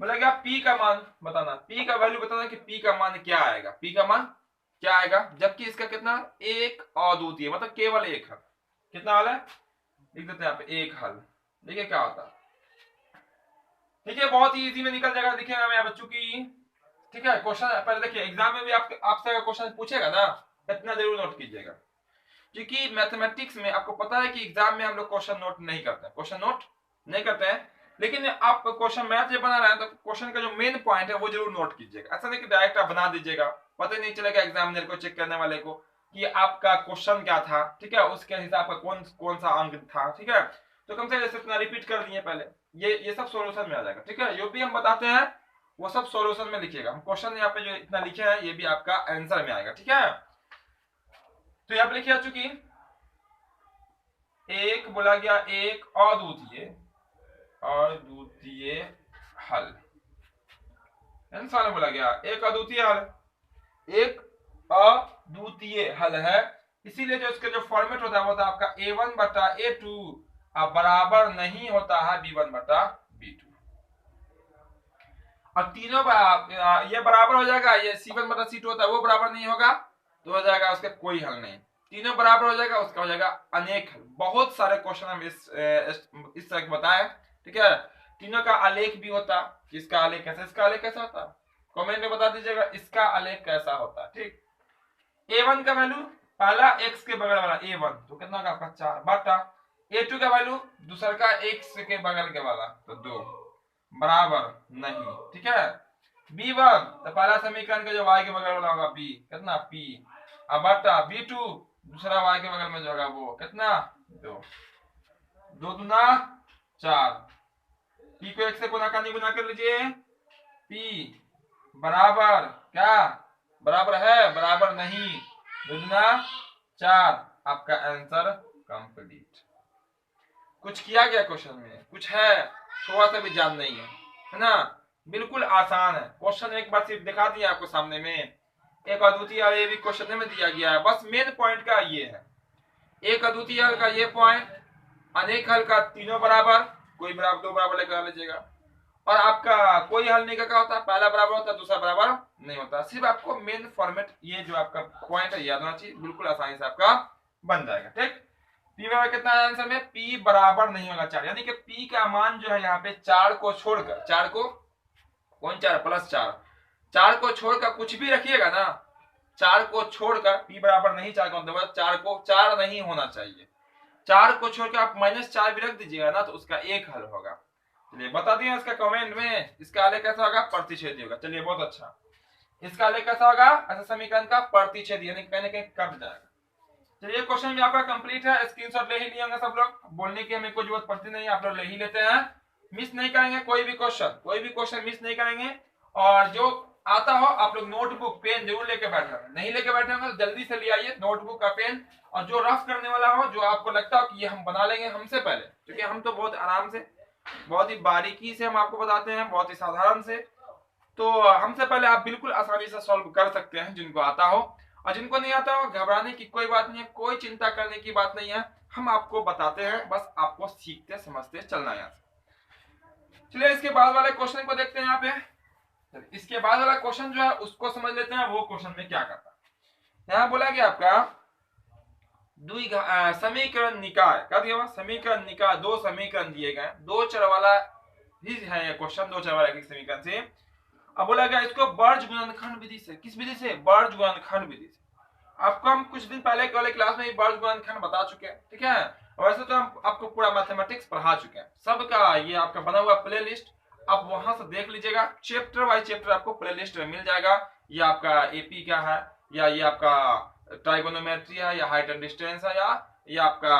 [SPEAKER 1] बोलेगा p का मान बताना, p का वैल्यू बताना कि p का मान क्या आएगा, p का मान क्या आएगा, जबकि इसका कितना एक अद्वितीय, मतलब केवल एक हल। कितना हल है लिख देते हैं यहाँ पे, एक हल। देखिए क्या होता है, ठीक है, बहुत ही इजी में निकल जाएगा। देखिएगा मेरे बच्चों की, ठीक है। क्वेश्चन पहले देखिए, एग्जाम में भी आपसे क्वेश्चन पूछेगा ना, इतना जरूर नोट कीजिएगा। क्योंकि मैथमेटिक्स में आपको पता है कि एग्जाम में हम लोग क्वेश्चन नोट नहीं करते हैं, क्वेश्चन नोट नहीं करते हैं। लेकिन आप क्वेश्चन मैथ जब बना रहे हैं तो क्वेश्चन का जो मेन पॉइंट है वो जरूर नोट कीजिएगा। ऐसा नहीं कि डायरेक्ट आप बना दीजिएगा, पता ही नहीं चलेगा एग्जामिनर को, चेक करने वाले को, कि आपका क्वेश्चन क्या था। ठीक है, उसके हिसाब का कौन सा अंक था। ठीक है, तो कम से कम इतना रिपीट कर दिए पहले, ये सब सॉल्यूशन में आ जाएगा। ठीक है, जो भी हम बताते हैं वो सब सॉल्यूशन में लिखिएगा। हम क्वेश्चन यहाँ पे जो इतना लिखे हैं ये भी आपका आंसर में आएगा। ठीक है, तो यहाँ पे लिखिए चूंकि एक बोला गया एक अद्वितीय हल, आंसर बोला गया एक अद्वितीय हल, एक अद्वितीय हल है। इसीलिए जो इसका जो फॉर्मेट होता है वो होता है आपका a1/a2 बराबर नहीं होता है b1/b2। और तीनों ये बराबर हो जाएगा, ये c1/c2 होता है वो बराबर नहीं होगा तो हो जाएगा उसका कोई हल नहीं। तीनों बराबर हो जाएगा उसका हो जाएगा अनेक हल। बहुत सारे क्वेश्चन हम इस तरह के बताए। ठीक है, तीनों का आलेख भी होता, इसका आलेख कैसा, इसका आलेख कैसा होता, कमेंट में बता दीजिएगा इसका आलेख कैसा होता है। ठीक, a1 का वैल्यू पहला x के बगल वाला a1 तो कितना होगा आपका 4 बटा a2 का वैल्यू दूसरा का x के बगल के वाला तो 2 बराबर नहीं। ठीक है, b1 तो पहला समीकरण का जो y के बगल वाला होगा b कितना p, अब बटा b2 दूसरा y के बगल में जो होगा वो कितना 2, 2 दूना 4, p को x से गुना कर लीजिए, p बराबर क्या, बराबर है बराबर नहीं, 2 दूना 4, आपका आंसर कंप्लीट। कुछ किया गया क्वेश्चन में, कुछ है, थोड़ा सा भी जान नहीं है ना, बिल्कुल आसान है क्वेश्चन। एक बार सिर्फ दिखा दिया आपको सामने में, एक अद्वितीय हल ये भी क्वेश्चन में दिया गया है। बस मेन पॉइंट का ये है, एक अद्वितीय हल का ये पॉइंट, अनेक हल का तीनों बराबर, कोई बराबर दो बराबर लेकर लीजिएगा, और आपका कोई हल नहीं का क्या होता है, पहला बराबर होता है दूसरा बराबर नहीं होता। सिर्फ आपको मेन फॉर्मेट ये जो आपका पॉइंट है याद होना चाहिए, बिल्कुल आसानी से आपका बन जाएगा। ठीक, p बराबर कितना है आंसर में, p बराबर नहीं होगा 4, यानी कि p का मान जो है यहाँ पे 4 को छोड़कर, 4 को कौन 4 प्लस 4, 4 को छोड़कर कुछ भी रखिएगा ना 4 को छोड़कर p बराबर नहीं 4 का मतलब 4 को 4 नहीं होना चाहिए, 4 को छोड़कर आप -4 भी रख दीजिएगा ना तो उसका एक हल होगा। चलिए बता दिए इसका कमेंट में, इसका हल कैसा होगा, प्रतिच्छेदी होगा। चलिए बहुत अच्छा, इसका हल कैसा होगा, ऐसा समीकरण का प्रतिच्छेदी यानी कहीं ना कहीं कट जाएगा। चलिए क्वेश्चन भी आपका कंप्लीट है, स्क्रीनशॉट ले ही लिए होंगे सब लोग, बोलने की हमें कोई जरूरत पड़ती नहीं, आप लोग ले ही लेते हैं, मिस नहीं करेंगे कोई भी क्वेश्चन मिस नहीं करेंगे। और जो आता हो आप लोग नोटबुक पेन जरूर लेके बैठे, नहीं लेके बैठे होंगे तो जल्दी से ले आइए नोटबुक का पेन, और जो रफ करने वाला हो, जो आपको लगता हो कि ये हम बना लेंगे हमसे पहले, क्योंकि हम तो बहुत आराम से, बहुत ही बारीकी से हम आपको बताते हैं, बहुत ही साधारण से, तो हमसे पहले आप बिल्कुल आसानी से सॉल्व कर सकते हैं जिनको आता हो। और जिनको नहीं आता हो घबराने की कोई बात नहीं है, कोई चिंता करने की बात नहीं है, हम आपको बताते हैं, बस आपको सीखते समझते चलना है यहाँ से। चलिए इसके बाद वाले क्वेश्चन को देखते हैं यहाँ पे। इसके बाद वाला क्वेश्चन जो है उसको समझ लेते हैं, वो क्वेश्चन में क्या करता है। यहाँ बोला गया आपका समीकरण निकाय, क्या दिया हुआ, समीकरण निकाय, दो समीकरण दिए गए, दो चर वाला ही है ये क्वेश्चन, दो चर वाला एक समीकरण से। अब बोला गया इसको वर्ज गुणनखंड विधि से, किस विधि से, वर्ज गुणनखंड विधि से। आपको हम कुछ दिन पहले वाले क्लास में वर्ज गुणनखंड बता चुके हैं, ठीक है। वैसे तो हम आपको पूरा मैथमेटिक्स पढ़ा चुके हैं, सबका ये आपका बना हुआ प्ले लिस्ट, आप वहां से देख लीजिएगा, चैप्टर वाइज चैप्टर आपको प्ले लिस्ट में मिल जाएगा। ये आपका एपी का है, या ये आपका ट्राइगोनोमेट्री है, या हाइट एंड डिस्टेंस है, या ये आपका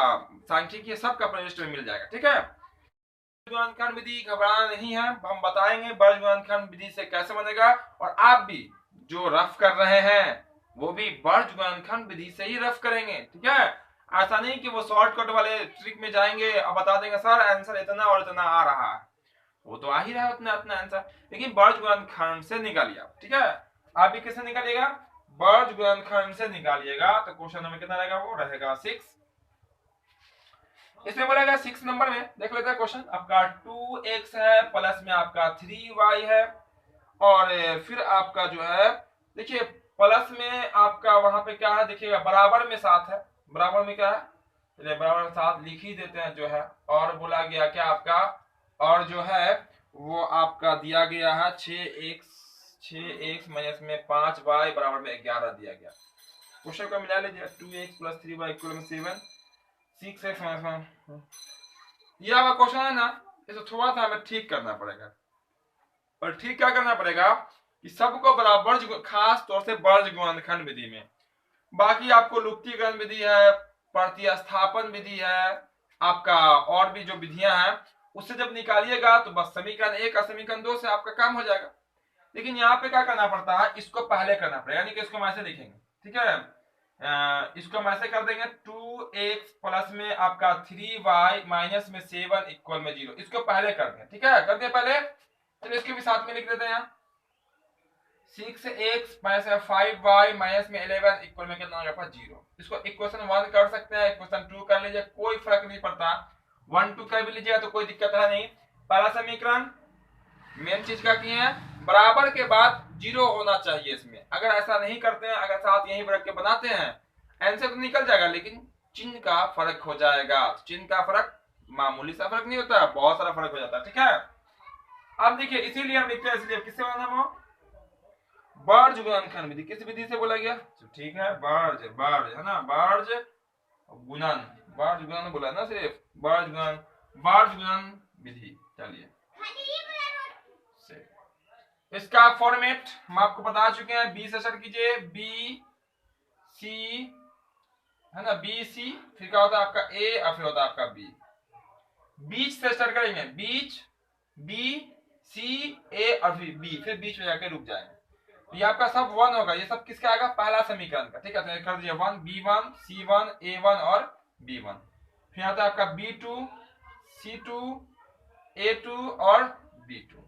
[SPEAKER 1] सांख्यिकी, सबका प्ले लिस्ट में मिल जाएगा, ठीक है। गुणनखंड विधि घबराना नहीं है, हम बताएंगे वर्ज गुणनखंड विधि से कैसे बनेगा, और आप भी जो रफ कर रहे हैं वो भी वर्ज गुणनखंड विधि से ही रफ करेंगे, ठीक है। ऐसा नहीं कि वो शॉर्टकट वाले ट्रिक में जाएंगे और बता देंगे सर आंसर इतना और इतना आ रहा है, वो तो आ ही रहा है उतना इतना आंसर, लेकिन वर्ज गुणनखंड से निकालिए आप, ठीक है। आप भी कैसे निकालिएगा, वर्ज गुणनखंड से निकालिएगा, तो क्वेश्चन नंबर कितना रहेगा, वो रहेगा 6। इसमें बोला 6 नंबर में देख लेते हैं क्वेश्चन आपका, 2x है प्लस में आपका 3y है, और फिर आपका जो है देखिए प्लस में आपका वहां पे क्या है देखिएगा, बराबर में 7 है, बराबर में क्या है, चलिए बराबर में 7 लिख ही देते हैं जो है। और बोला गया क्या आपका, और जो है वो आपका दिया गया है 6x माइनस में 5y बराबर में 11 दिया गया। क्वेश्चन को मिला लीजिए, 2x प्लस 3y इक्वल में 7, 6x माइनस ये आपका क्वेश्चन है ना, इसे थोड़ा सा हमें ठीक करना पड़ेगा। और ठीक क्या करना पड़ेगा कि सबको बराबर, खास तौर से वर्ज गुणनखंड विधि में, बाकी आपको लुप्तीकरण विधि है, प्रतिस्थापन विधि है, आपका और भी जो विधियां हैं उससे जब निकालिएगा तो बस समीकरण 1 और समीकरण 2 से आपका काम हो जाएगा। लेकिन यहाँ पे क्या करना पड़ता है, इसको पहले करना पड़ेगा, यानी कि इसको हम ऐसे लिखेंगे, ठीक है। इसको हम ऐसे कर देंगे, 2x प्लस में आपका 3y माइनस में 7 इक्वल में 0, इसको पहले कर दें, ठीक है, कर दें पहले। चलिए इसके भी साथ में लिख देते हैं यहाँ, 6x माइनस 5y माइनस में 11 इक्वल में कितना होगा, 0। इसको इक्वेशन 1 कर सकते हैं, इक्वेशन 2 कर लीजिए, कोई फर्क नहीं पड़ता, 1 2 कर भी लीजिएगा तो कोई दिक्कत है नहीं। पहला समीकरण मेन चीज क्या की है, बराबर के बाद 0 होना चाहिए इसमें, अगर ऐसा नहीं करते हैं, अगर साथ यहीं रख के बनाते हैं आंसर तो निकल जाएगा, लेकिन चिन्ह का फर्क हो जाएगा। चिन्ह का फर्क मामूली सा फर्क नहीं होता, बहुत सारा फर्क हो जाता है, ठीक है। अब देखिए इसीलिए हम लिखते हैं, इसलिए किससे बनाना हो, वर्ज गुणनखंड विधि, किस विधि से बोला गया, ठीक है, वर्ज है ना, वर्ज गुणन, वर्ज गुणन बोला ना, सिर्फ वर्ज गुणन विधि। चलिए इसका फॉर्मेट हम आपको बता चुके हैं, बी से स्टार्ट कीजिए, बी सी है ना, बी सी, फिर क्या होता है आपका ए, और फिर होता है आपका बी, बीच से स्टार्ट करेंगे, बीच बी सी ए और फिर बी, फिर बीच में जाके रुक जाएंगे, तो ये आपका सब 1 होगा, ये सब किसका आएगा, पहला समीकरण का, ठीक है। तो कर दिया 1 b1 c1 a1 और b1, फिर आता है आपका b2 c2 a2 और b2,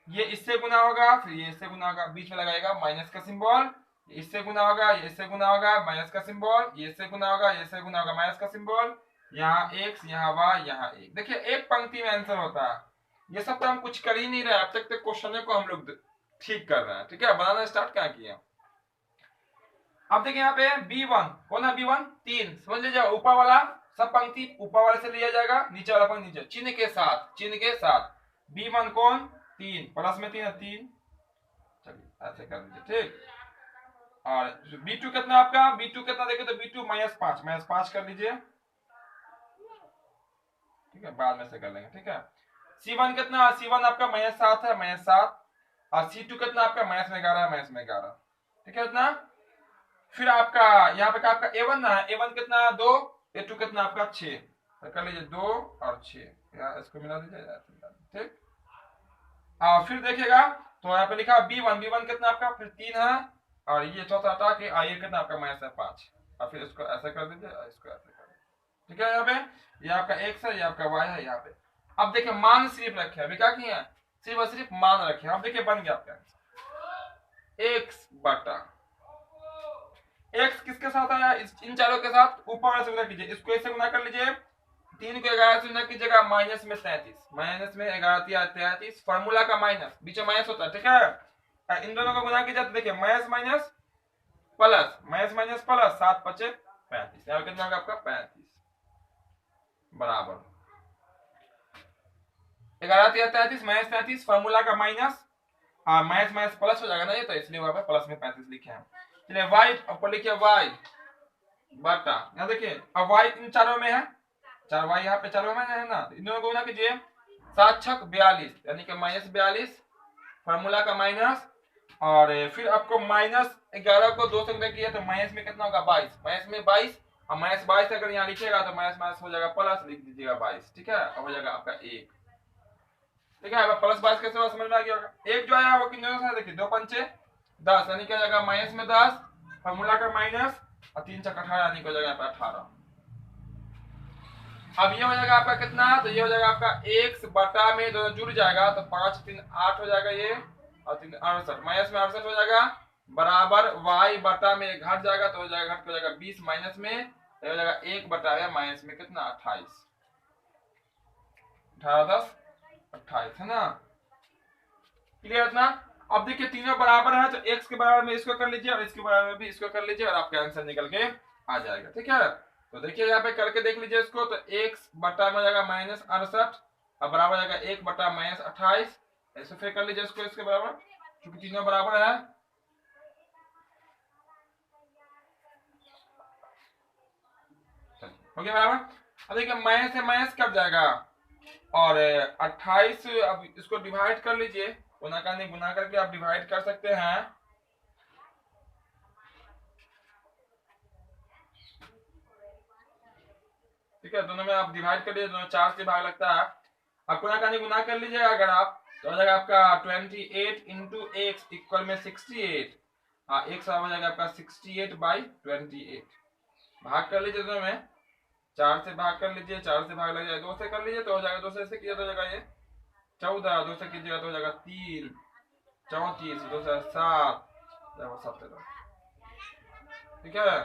[SPEAKER 1] ये इससे गुना होगा, फिर ये इससे गुना होगा, बीच में लगाएगा माइनस का सिंबल, इससे गुना होगा, ये इससे गुना होगा, माइनस का सिंबल, ये इससे गुना होगा, ये इससे गुना होगा, माइनस का सिंबल, यहाँ x यहाँ y यहाँ 1। देखिए एक पंक्ति में आंसर होता है, ये सब तो हम कुछ कर ही नहीं रहे, अब तक क्वेश्चन को हम लोग ठीक कर रहे हैं, ठीक है, बनाना स्टार्ट क्या किया। अब देखिए यहाँ पे b1 कौन है, b1 3, समझ लीजिए ऊपर वाला सब पंक्ति ऊपर वाले से लिया जाएगा, नीचे वाला पंक्ति नीचे, चिन्ह के साथ b1 कौन 3, प्लस में 3 है 3, चलिए ऐसे कर दीजिए, ठीक। और B2 कितना आपका, B2 कितना देखिए तो B2 -5 कर लीजिए, ठीक है, बाद में से कर लेंगे, ठीक है। C1 कितना, C1 आपका -7 है, -7, और C2 कितना आपका -11 है, -11, ठीक है इतना। फिर आपका यहाँ पे आपका A1 ना है, A1 कितना 2, A2 कितना आपका 6, तो कर लीजिए 2 और 6, इसको मिला दीजिए, ठीक। फिर देखिएगा तो यहाँ पे लिखा B1 कितना आपका फिर 3 है, और ये चौथा हटा के ये कितना आपका -5, और फिर इसको ऐसे कर दीजिए और इसको ऐसे कर दीजिए, ठीक है। यहाँ पे ये आपका x है, ये आपका y है यहाँ पे। अब देखिए मान सिर्फ रखे, अभी क्या किए हैं, सिर्फ और सिर्फ मान रखे। अब देखिए बन गया आपका x बटा x किसके साथ आया, इन चारों के साथ, ऊपर वाले से गुना कीजिए, इसको ऐसे गुना कर लीजिए, 3 को 11 से गुना कीजिएगा, माइनस में 11 33, फार्मूला का माइनस, बीच में माइनस होता है, ठीक है। इन दोनों को गुना कीजिए तो देखिए माइनस माइनस प्लस 7 5 35, यहाँ कितना होगा आपका 35, बराबर 11 33 -33, फार्मूला का माइनस, माइनस माइनस प्लस हो जाएगा ना ये, तो इसलिए वहां पे प्लस में 35 लिखे हैं। चलिए y ऊपर लिखिए y बटा, यहाँ देखिए अब y इन चारों में है, 4y यहाँ पे चारों में है ना, इन दोनों को गुना कीजिए, 7 छक 42, यानी कि -42, फार्मूला का माइनस, और फिर आपको -11 को 2 से गुना किया तो माइनस में कितना होगा 22, माइनस में 22, और -22 अगर यहाँ लिखिएगा तो माइनस माइनस हो जाएगा प्लस, लिख दीजिएगा 22, ठीक है। अब हो जाएगा आपका 1, ठीक है। अब प्लस 22 कैसे हुआ समझ में आ गया होगा। एक जो आया वो कितने से देखिए 2 पंचे 10, यानी क्या हो जाएगा माइनस में 10, फार्मूला का माइनस, और 3 छक 18, यानी हो जाएगा 18। अब ये हो जाएगा आपका कितना, तो ये हो जाएगा आपका x बटा में दोनों जुड़ जाएगा तो 5 3 8 हो जाएगा ये, और 3 68, माइनस में 68 हो जाएगा, बराबर y बटा में घट जाएगा तो हो जाएगा, घट हो जाएगा 20, माइनस में तो हो जाएगा 1 बटा है माइनस में कितना 28, 18 10 28 है ना, क्लियर इतना। अब देखिए तीनों बराबर है तो x के बराबर में इसको कर लीजिए और इसके बराबर में भी इसको कर लीजिए, और आपका आंसर निकल के आ जाएगा, ठीक है। तो देखिए यहाँ पे करके देख लीजिए इसको, तो x बटा में हो जाएगा -68, और बराबर हो जाएगा 1 बटा -28, ऐसे फिर कर लीजिए इसको इसके बराबर, क्योंकि तीनों बराबर है। हो गया बराबर। अब देखिए माइनस से माइनस कट जाएगा, और 28, अब इसको डिवाइड कर लीजिए, गुना करके आप डिवाइड कर सकते हैं, ठीक है। दोनों में आप डिवाइड कर लीजिए, दोनों 4 से भाग लगता है, अब गुना कर लीजिएगा अगर आप, तो हो जाएगा आपका 28 इंटू एक्स इक्वल में 68, एक हो जाएगा आपका 68/28, भाग कर लीजिए दोनों में, 4 से भाग कर लीजिए, 4 से भाग लग जाए 2 से कर लीजिए तो हो जाएगा, 2 से किया तो हो जाएगा ये 14, 2 से कीजिएगा तो हो जाएगा 3 34, 2 से 7 17, ठीक है।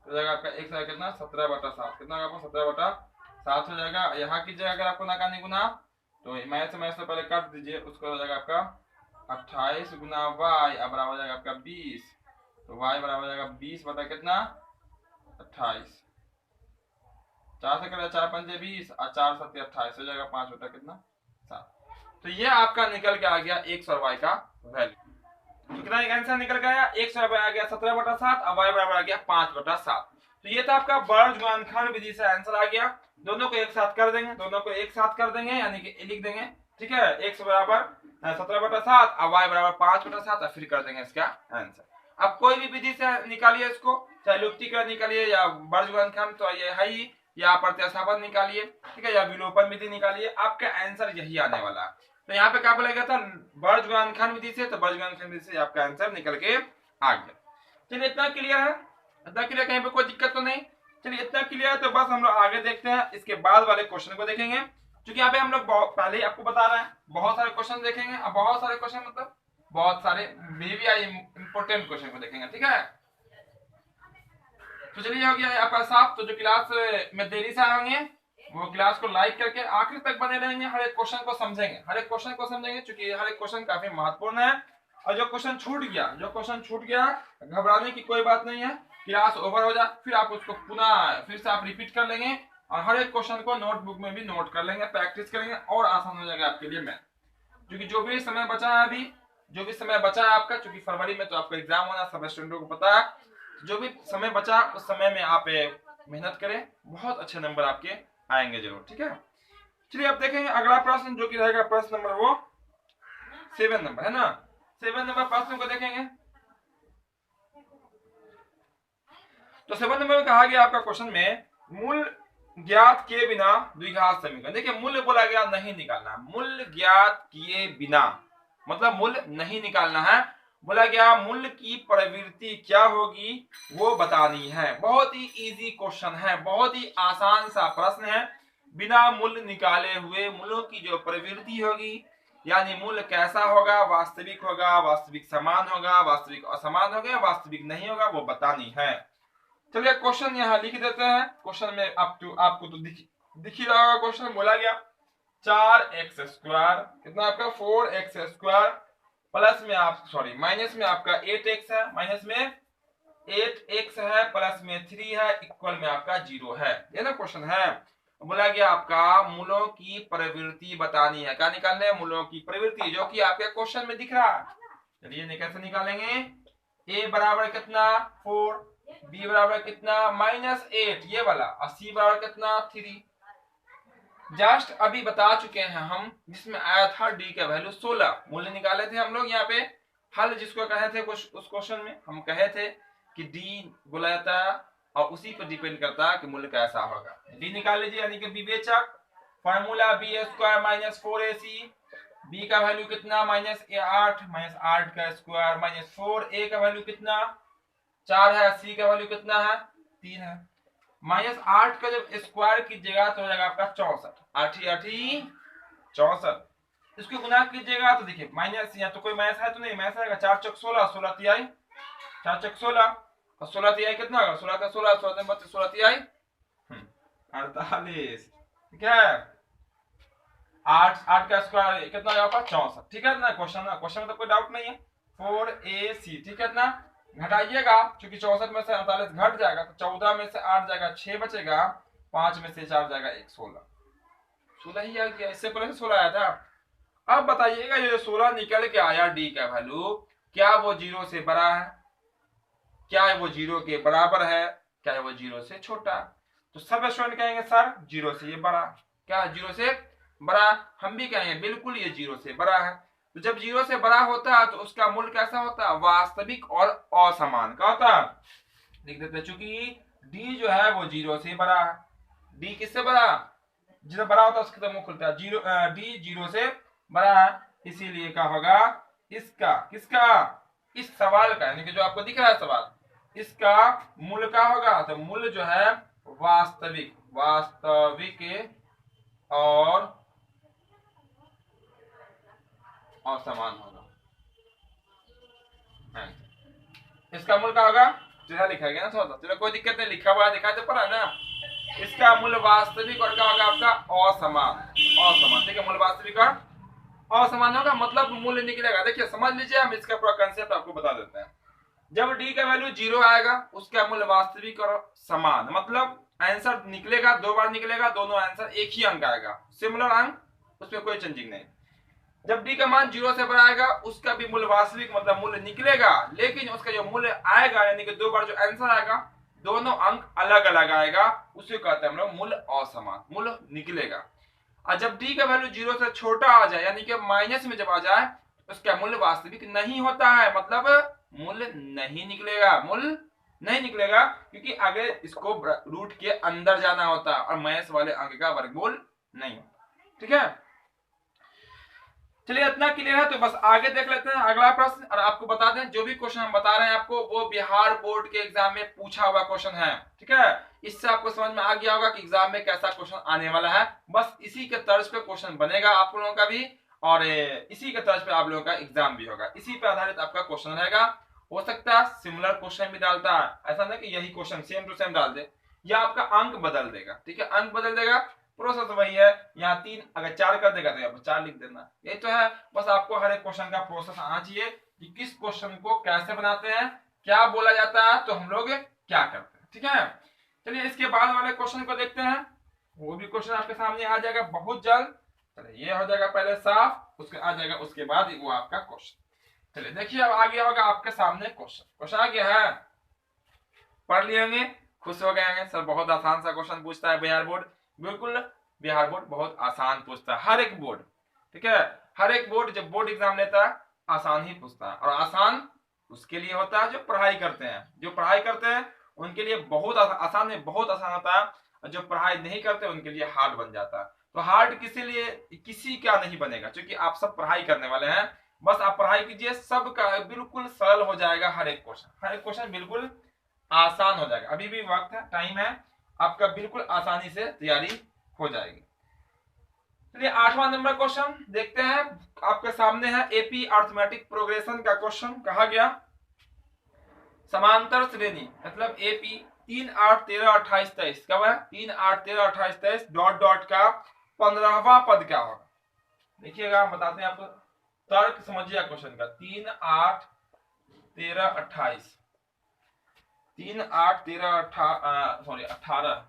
[SPEAKER 1] तो हो जाएगा आपका एक से कितना 17/7, कितना होगा आपको 17/7 हो जाएगा। यहाँ कीजिएगा अगर आपको ना करने गुना, तो माइनस से पहले काट दीजिए, उसको हो जाएगा आपका 28 गुना y, अब बराबर हो जाएगा आपका 20, तो y बराबर हो जाएगा 20 बटा कितना 28, 4 से करेगा 4 पंजे 20 और 4 7 28, हो जाएगा 5 बटा कितना 7। तो ये आपका निकल के आ गया x और y का वैल्यू। तो कितना आंसर निकल गया, x बराबर आ गया 17/7 और y बराबर आ गया 5/7। तो ये था आपका वर्ग गुणनखंड विधि से आंसर आ गया। दोनों को एक साथ कर देंगे, यानी कि लिख देंगे, ठीक है। x बराबर 17/7 और y बराबर 5/7, और फिर कर देंगे इसका आंसर। अब कोई भी विधि से निकालिए इसको, चाहे लुप्ति का निकालिए या वर्ग गुणनखंड, तो ये है ही, या प्रतिस्थापन निकालिए, ठीक है, या विलोपन विधि निकालिए, आपका आंसर यही आने वाला है। तो यहाँ पे क्या बोला गया था, वर्ग गुणनखंड विधि से, तो वर्ग गुणनखंड विधि से आपका आंसर निकल के आ गया। चलिए इतना क्लियर है, इतना क्लियर, कहीं पे कोई दिक्कत तो नहीं। चलिए इतना क्लियर है, तो बस हम लोग आगे देखते हैं, इसके बाद वाले क्वेश्चन को देखेंगे, क्योंकि यहाँ पे हम लोग पहले ही आपको बता रहे हैं बहुत सारे क्वेश्चन देखेंगे, अब बहुत सारे क्वेश्चन मतलब बहुत सारे VVI इंपोर्टेंट क्वेश्चन को देखेंगे, ठीक है। तो चलिए हो गया आपका साफ। तो जो क्लास में देरी से आएंगे वो क्लास को लाइक करके आखिर तक बने रहेंगे, हर एक क्वेश्चन को समझेंगे, क्योंकि हर एक क्वेश्चन काफी महत्वपूर्ण है। और जो क्वेश्चन छूट गया घबराने की कोई बात नहीं है, क्लास ओवर हो जाए फिर आप उसको फिर से आप रिपीट कर लेंगे, और हर एक क्वेश्चन को नोटबुक में भी नोट कर लेंगे, प्रैक्टिस करेंगे, और आसान हो जाएगा आपके लिए मैथ। क्योंकि जो भी समय बचा है अभी जो भी समय बचा है आपका, क्योंकि फरवरी में तो आपका एग्जाम होना सब स्टूडेंटों को पता है, जो भी समय बचा उस समय में आप मेहनत करें, बहुत अच्छे नंबर आपके आएंगे जरूर। ठीक है, चलिए अब देखेंगे अगला प्रश्न जो कि रहेगा प्रश्न नंबर वो 7 नंबर है ना। 7 नंबर प्रश्न को देखेंगे। तो 7 नंबर में कहा गया आपका क्वेश्चन में मूल ज्ञात किए बिना द्विघात समीकरण। देखिए मूल्य बोला गया नहीं निकालना, मूल्य ज्ञात किए बिना मतलब मूल्य नहीं निकालना है, बोला गया मूल्य की प्रवृत्ति क्या होगी वो बतानी है। बहुत ही इजी क्वेश्चन है, बहुत ही आसान सा प्रश्न है। बिना मूल्य निकाले हुए मूल्यों की जो प्रवृत्ति होगी, यानी मूल्य कैसा होगा, वास्तविक होगा, वास्तविक समान होगा, वास्तविक असमान होगा, वास्तविक नहीं होगा, वो बतानी है। चलिए क्वेश्चन यहाँ लिख देते हैं। क्वेश्चन में आपको तो दिख ही रहा होगा। क्वेश्चन बोला गया 4x² कितना आपका 4x² प्लस में आप माइनस में आपका 8x है, माइनस में 8x है, प्लस में 3 है, इक्वल में आपका 0 है। ये ना क्वेश्चन है। बोला गया आपका मूलों की प्रवृत्ति बतानी है। क्या निकालने है? मूलों की प्रवृत्ति, जो कि आपके क्वेश्चन में दिख रहा है। चलिए कैसे निकालेंगे? a बराबर कितना 4, b बराबर कितना -8 ये वाला, और c बराबर कितना 3। जस्ट अभी बता चुके हैं हम, जिसमें आया था d का वैल्यू 16, मूल्य निकाले थे हम लोग। यहाँ पे हल जिसको कहे थे उस क्वेश्चन में हम कहे थे कि d बोला जाता है और उसी पर डिपेंड करता है कि मूल्य कैसा होगा। d निकाल लीजिए, यानी कि विवेचक फॉर्मूला b² - 4ac, b का वैल्यू कितना -8 -8 का स्क्वायर -4, a का वैल्यू कितना 4 है, c का वैल्यू कितना है 3 है। -8 का जब स्क्वायर कीजिएगा तो हो जाएगा आपका 64, 8 8 64। इसको गुना कीजिएगा तो देखिए माइनस, यहाँ तो कोई माइनस है तो नहीं, माइनस आएगा 4 चौक 16, 16 तिहाई 4 चौक 16 और 16 तिहाई कितना होगा 16 का 16, 16 32, 16 तिहाई 48। ठीक है, 8 का स्क्वायर कितना होगा आपका 64। ठीक है ना, क्वेश्चन में तो कोई डाउट नहीं है। 4ac ठीक है ना, घटाइएगा क्योंकि 64 में से 48 घट जाएगा तो 14 में से 8 जाएगा 6 बचेगा, 5 में से 4 जाएगा 1, 16 ही आ गया। इससे पहले 16 आया था। अब बताइएगा ये 16 निकल के आया डी का वैल्यू, क्या वो 0 से बड़ा है, क्या वो 0 के बराबर है, क्या वो 0 से छोटा? तो सब स्टूडेंट कहेंगे सर 0 से ये बड़ा। क्या 0 से बड़ा? हम भी कहेंगे बिल्कुल ये 0 से बड़ा है। तो जब 0 से बड़ा होता है तो उसका मूल्य कैसा होता है? वास्तविक और असमान का होता है। लिख देते हैं, चूंकि d जो है वो 0 से बड़ा है। d किससे बड़ा? जितना बड़ा होता है उसका मुंह खुलता है। d 0 से बड़ा है, इसीलिए क्या होगा इसका, किसका? इस सवाल का, यानी कि जो आपको दिख रहा है सवाल, इसका मूल्य क्या होगा? तो मूल्य जो है वास्तविक और असमान होगा। इसका मूल्य क्या होगा? जैसा लिखा गया ना, थोड़ा चलो कोई दिक्कत नहीं, लिखा हुआ दिखा तो पड़ा ना। इसका मूल्य वास्तविक और क्या होगा आपका? असमान। ठीक है, मूल्य वास्तविक और असमान होगा, मतलब मूल्य निकलेगा। देखिए समझ लीजिए, हम इसका पूरा कंसेप्ट आपको बता देते हैं। जब d का वैल्यू 0 आएगा उसका मूल्य वास्तविक और समान, मतलब आंसर निकलेगा 2 बार निकलेगा, दोनों आंसर एक ही अंक आएगा, सिमिलर अंक, उसमें कोई चेंजिंग नहीं। जब d का मान 0 से बड़ा आएगा उसका भी मूल्य वास्तविक मतलब मूल्य निकलेगा, लेकिन उसका जो मूल्य आएगा यानी कि 2 बार जो आंसर आएगा दोनों अंक अलग अलग आएगा, उसे कहते हैं हम लोग मूल्य असमान, मूल्य निकलेगा। और जब d का वैल्यू 0 से छोटा आ जाए यानी कि माइनस में जब आ जाए उसका मूल्य वास्तविक नहीं होता है, मतलब मूल्य नहीं निकलेगा, मूल्य नहीं निकलेगा, क्योंकि आगे इसको रूट के अंदर जाना होता है और माइनस वाले अंक का वर्गमूल नहीं होता। ठीक है, चलिए इतना क्लियर है तो बस आगे देख लेते हैं अगला प्रश्न। और आपको बता दें जो भी क्वेश्चन हम बता रहे हैं आपको वो बिहार बोर्ड के एग्जाम में पूछा हुआ क्वेश्चन है। ठीक है, इससे आपको समझ में आ गया होगा कि एग्जाम में कैसा क्वेश्चन आने वाला है। बस इसी के तर्ज पे क्वेश्चन बनेगा आप लोगों का भी, और इसी के तर्ज पे आप लोगों का एग्जाम भी होगा, इसी पे आधारित आपका क्वेश्चन रहेगा। हो सकता है सिमिलर क्वेश्चन भी डालता है, ऐसा नहीं कि यही क्वेश्चन सेम टू सेम डाल दे, या आपका अंक बदल देगा। ठीक है, अंक बदल देगा, प्रोसेस वही है। यहाँ 3 अगर 4 कर देगा तो यहाँ पर 4 लिख देना, यही तो है। बस आपको हर एक क्वेश्चन का प्रोसेस आना चाहिए कि किस क्वेश्चन को कैसे बनाते हैं, क्या बोला जाता है, तो हम लोग क्या करते हैं। ठीक है, चलिए इसके बाद वाले क्वेश्चन को देखते हैं, वो भी क्वेश्चन आपके सामने आ जाएगा बहुत जल्द। चलिए ये हो जाएगा पहले साफ, उसके आ जाएगा उसके बाद वो आपका क्वेश्चन। चलिए देखिए अब आ गया होगा आपके सामने क्वेश्चन आ गया है, पढ़ लिए होंगे, खुश हो गए होंगे, सर बहुत आसान सा क्वेश्चन पूछता है बिहार बोर्ड। बिल्कुल, बिहार बोर्ड बहुत आसान पूछता है, हर एक बोर्ड, ठीक है, हर एक बोर्ड जब बोर्ड एग्जाम लेता है आसान ही पूछता है, और आसान उसके लिए होता है जो पढ़ाई करते हैं, जो पढ़ाई करते हैं उनके लिए बहुत आसान है, बहुत आसान होता है, और जो पढ़ाई नहीं करते उनके लिए हार्ड बन जाता है। तो हार्ड किसी का नहीं बनेगा, क्योंकि आप सब पढ़ाई करने वाले हैं, बस आप पढ़ाई कीजिए, सबका बिल्कुल सरल हो जाएगा, हर एक क्वेश्चन बिल्कुल आसान हो जाएगा। अभी भी वक्त है, टाइम है, आपका बिल्कुल आसानी से तैयारी हो जाएगी। चलिए 8वां नंबर क्वेश्चन देखते हैं, आपके सामने है एपी अर्थमेटिक प्रोग्रेशन का क्वेश्चन। कहा गया समांतर श्रेणी मतलब एपी 3, 8, 13, 28, 23 कब है 3, 8, 13, 28, 23 डॉट डॉट का 15वां पद क्या होगा। देखिएगा बताते हैं आपको, तर्क समझिए क्वेश्चन का। 3, 8, 13, 28, 3, 8, 13, 18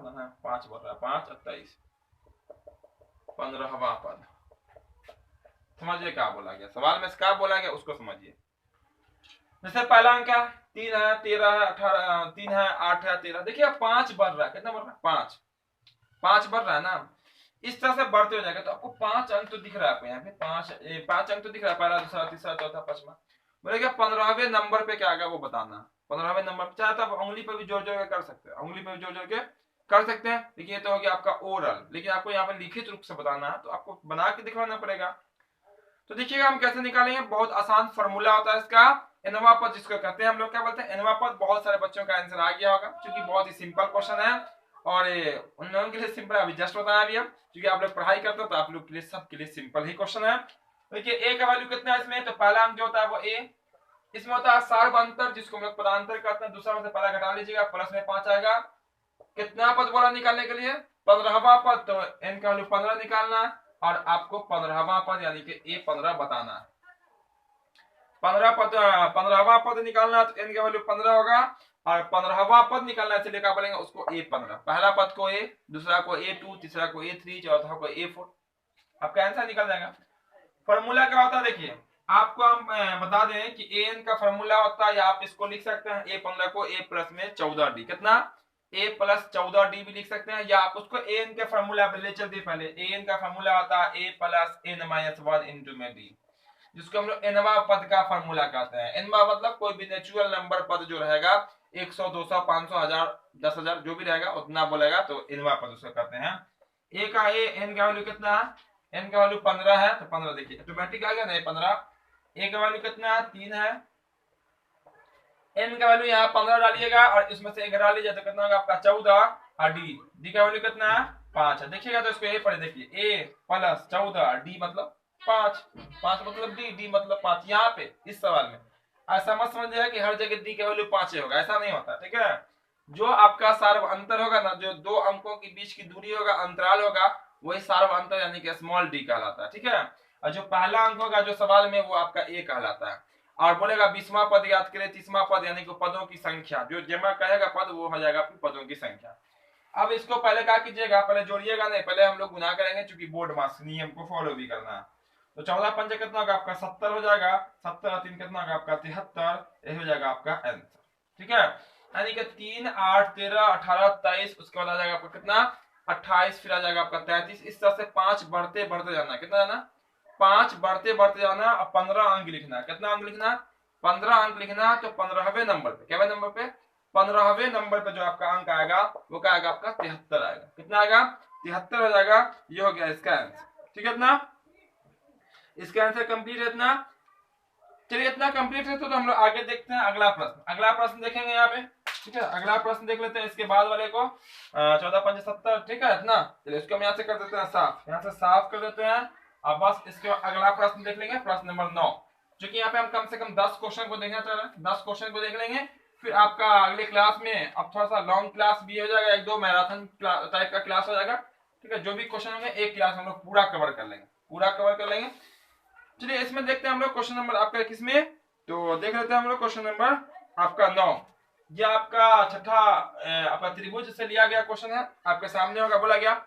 [SPEAKER 1] ना है, 5 बोल रहा है, 5, 28, 15वां पद। समझिए क्या बोला गया, सवाल में क्या बोला गया उसको समझिए। जैसे पहला अंक है 3 है, 13 है, 18, 3 है, 8 है, 13, देखिए 5 बढ़ रहा है, कितना बढ़ रहा है 5, 5 बढ़ रहा है ना, इस तरह से बढ़ते हो जाएगा। तो आपको 5 अंक तो दिख रहा है, आपको यहाँ पे 5 अंक तो दिख रहा है, पहला, दूसरा, तीसरा, चौथा, पांचवा। बोलेगा 15वें नंबर पे क्या आएगा वो बताना। 15वें नंबर पे चाहे तो आप उंगली पे भी जोड़ जोड़ के कर सकते हैं, उंगली पे भी जोड़ जोड़ के कर सकते हैं। देखिए तो हो गया आपका ओरल, लेकिन आपको यहाँ पे लिखित रूप से बताना है, तो आपको बना के दिखवाना पड़ेगा। तो देखिएगा हम कैसे निकालेंगे, बहुत आसान फॉर्मूला होता है इसका, एनवा पद जिसको कहते हैं हम लोग क्या बोलते हैं एनवा पद। बहुत सारे बच्चों का आंसर आ गया होगा, क्योंकि बहुत ही सिंपल क्वेश्चन है, और उन लोगों के लिए सिंपल अभी जस्ट बताया अभी हम, क्योंकि आप लोग पढ़ाई करते हो तो आप लोग के लिए सबके लिए सिंपल ही क्वेश्चन है। देखिए ए का वैल्यू कितना है इसमें, तो पहला अंक जो होता है वो ए, इसमें होता है सार्व अंतर जिसको हम लोग पदांतर कहते हैं, दूसरा में से पहला घटा लीजिएगा, प्लस में 5 आएगा। कितना पद बोला निकालने के लिए 15वां पद, तो एन का वैल्यू 15 निकालना है, और आपको 15वां पद यानी कि ए 15 बताना है। 15वां पद निकालना है तो एन का वैल्यू 15 होगा, और 15वां पद निकालना है, इसलिए क्या बोलेंगे उसको ए 15, पहला पद को ए, दूसरा को ए2, तीसरा को ए3, चौथा को ए4, आपका आंसर निकल जाएगा। फॉर्मूला क्या होता है देखिए, आपको हम बता दें कि एन का फॉर्मूला होता है, या आप इसको लिख सकते हैं ए 15 को ए प्लस में 14d, कितना ए प्लस 14d भी लिख सकते हैं, या आप उसको एन के फॉर्मूला पे ले चलते पहले। एन का फॉर्मूला होता है ए प्लस एन माइनस 1 इंटू में डी, जिसको हम लोग एनवा पद का फॉर्मूला कहते हैं। एनवा मतलब कोई भी नेचुरल नंबर पद जो रहेगा 100, 200, 500, 1000, 10,000 जो भी रहेगा उतना बोलेगा तो एनवा पद उसको कहते हैं। ए का ए, एन का वैल्यू कितना है, एन का वैल्यू 15 है, तो 15 देखिए ऑटोमेटिक आ गया ना 15। ए का वैल्यू कितना है 3 है, एन का वैल्यू यहाँ 15 डालिएगा, और इसमें से 1 डाल लीजिए तो कितना होगा आपका 14, और डी का वैल्यू कितना है 5 है। देखिएगा तो इसको ए पढ़े, देखिए ए प्लस 14, डी मतलब 5, 5 मतलब डी मतलब 5। यहाँ पे इस सवाल में ऐसा मत समझिएगा कि हर जगह डी का वैल्यू 5 होगा, ऐसा नहीं होता, ठीक है। जो आपका सार्व अंतर होगा ना, जो दो अंकों के बीच की दूरी होगा, अंतराल होगा, वही सार्व अंतर यानी कि स्मॉल डी कहलाता है, ठीक है। और जो पहला अंक होगा जो सवाल में वो आपका ए कहलाता है। और बोलेगा 20वां पद याद करें, 30वां पद यानी कि पदों की संख्या, जो जमा कहेगा पद वो हो जाएगा आपकी पदों की संख्या। अब इसको पहले क्या कीजिएगा, पहले जोड़िएगा नहीं, पहले हम लोग गुना करेंगे, क्योंकि बोर्ड मार्क्स नियम को फॉलो भी करना है। तो 14 पंजे कितना होगा आपका 70 हो जाएगा, 70 3 कितना होगा आपका 73, ये हो जाएगा आपका आंसर, ठीक है। यानी कि 3, 8, 13, 18, 23, उसके बाद आ जाएगा आपका कितना 28, फिर आ जाएगा आपका 33। इस तरह से 5 बढ़ते बढ़ते जाना, कितना जाना 5 बढ़ते बढ़ते जाना, और 15 अंक लिखना है। कितना अंक लिखना है 15 अंक लिखना है। तो 15वें नंबर पे, क्या नंबर पे 15वें नंबर पे जो आपका अंक आएगा वो क्या आएगा आपका 73 आएगा। कितना आएगा 73 हो जाएगा। ये हो गया इसका आंसर, ठीक है। इतना इसका आंसर कंप्लीट है इतना। चलिए इतना कंप्लीट है तो हम लोग आगे देखते हैं अगला प्रश्न। अगला प्रश्न देखेंगे यहाँ पे, ठीक है। अगला प्रश्न देख लेते हैं इसके बाद वाले को 14 5 70, ठीक है इतना। चलिए इसको हम यहाँ से कर देते हैं साफ, यहाँ से साफ कर देते हैं। अब बस इसके अगला प्रश्न देख लेंगे, प्रश्न नंबर 9, जो कि यहाँ पे हम कम से कम 10 क्वेश्चन को देखना चाह रहे हैं। 10 क्वेश्चन को देख लेंगे, फिर आपका अगले क्लास में अब थोड़ा सा लॉन्ग क्लास भी हो जाएगा, 1-2 मैराथन टाइप का क्लास हो जाएगा, ठीक है। जो भी क्वेश्चन होंगे एक क्लास हम लोग पूरा कवर कर लेंगे, पूरा कवर कर लेंगे। चलिए इसमें देखते हैं हम लोग क्वेश्चन नंबर आपका किसमें, तो देख लेते हैं हम लोग क्वेश्चन नंबर आपका 9। ये आपका छठा आपका त्रिभुज से लिया गया क्वेश्चन है, आपके सामने होगा। बोला गया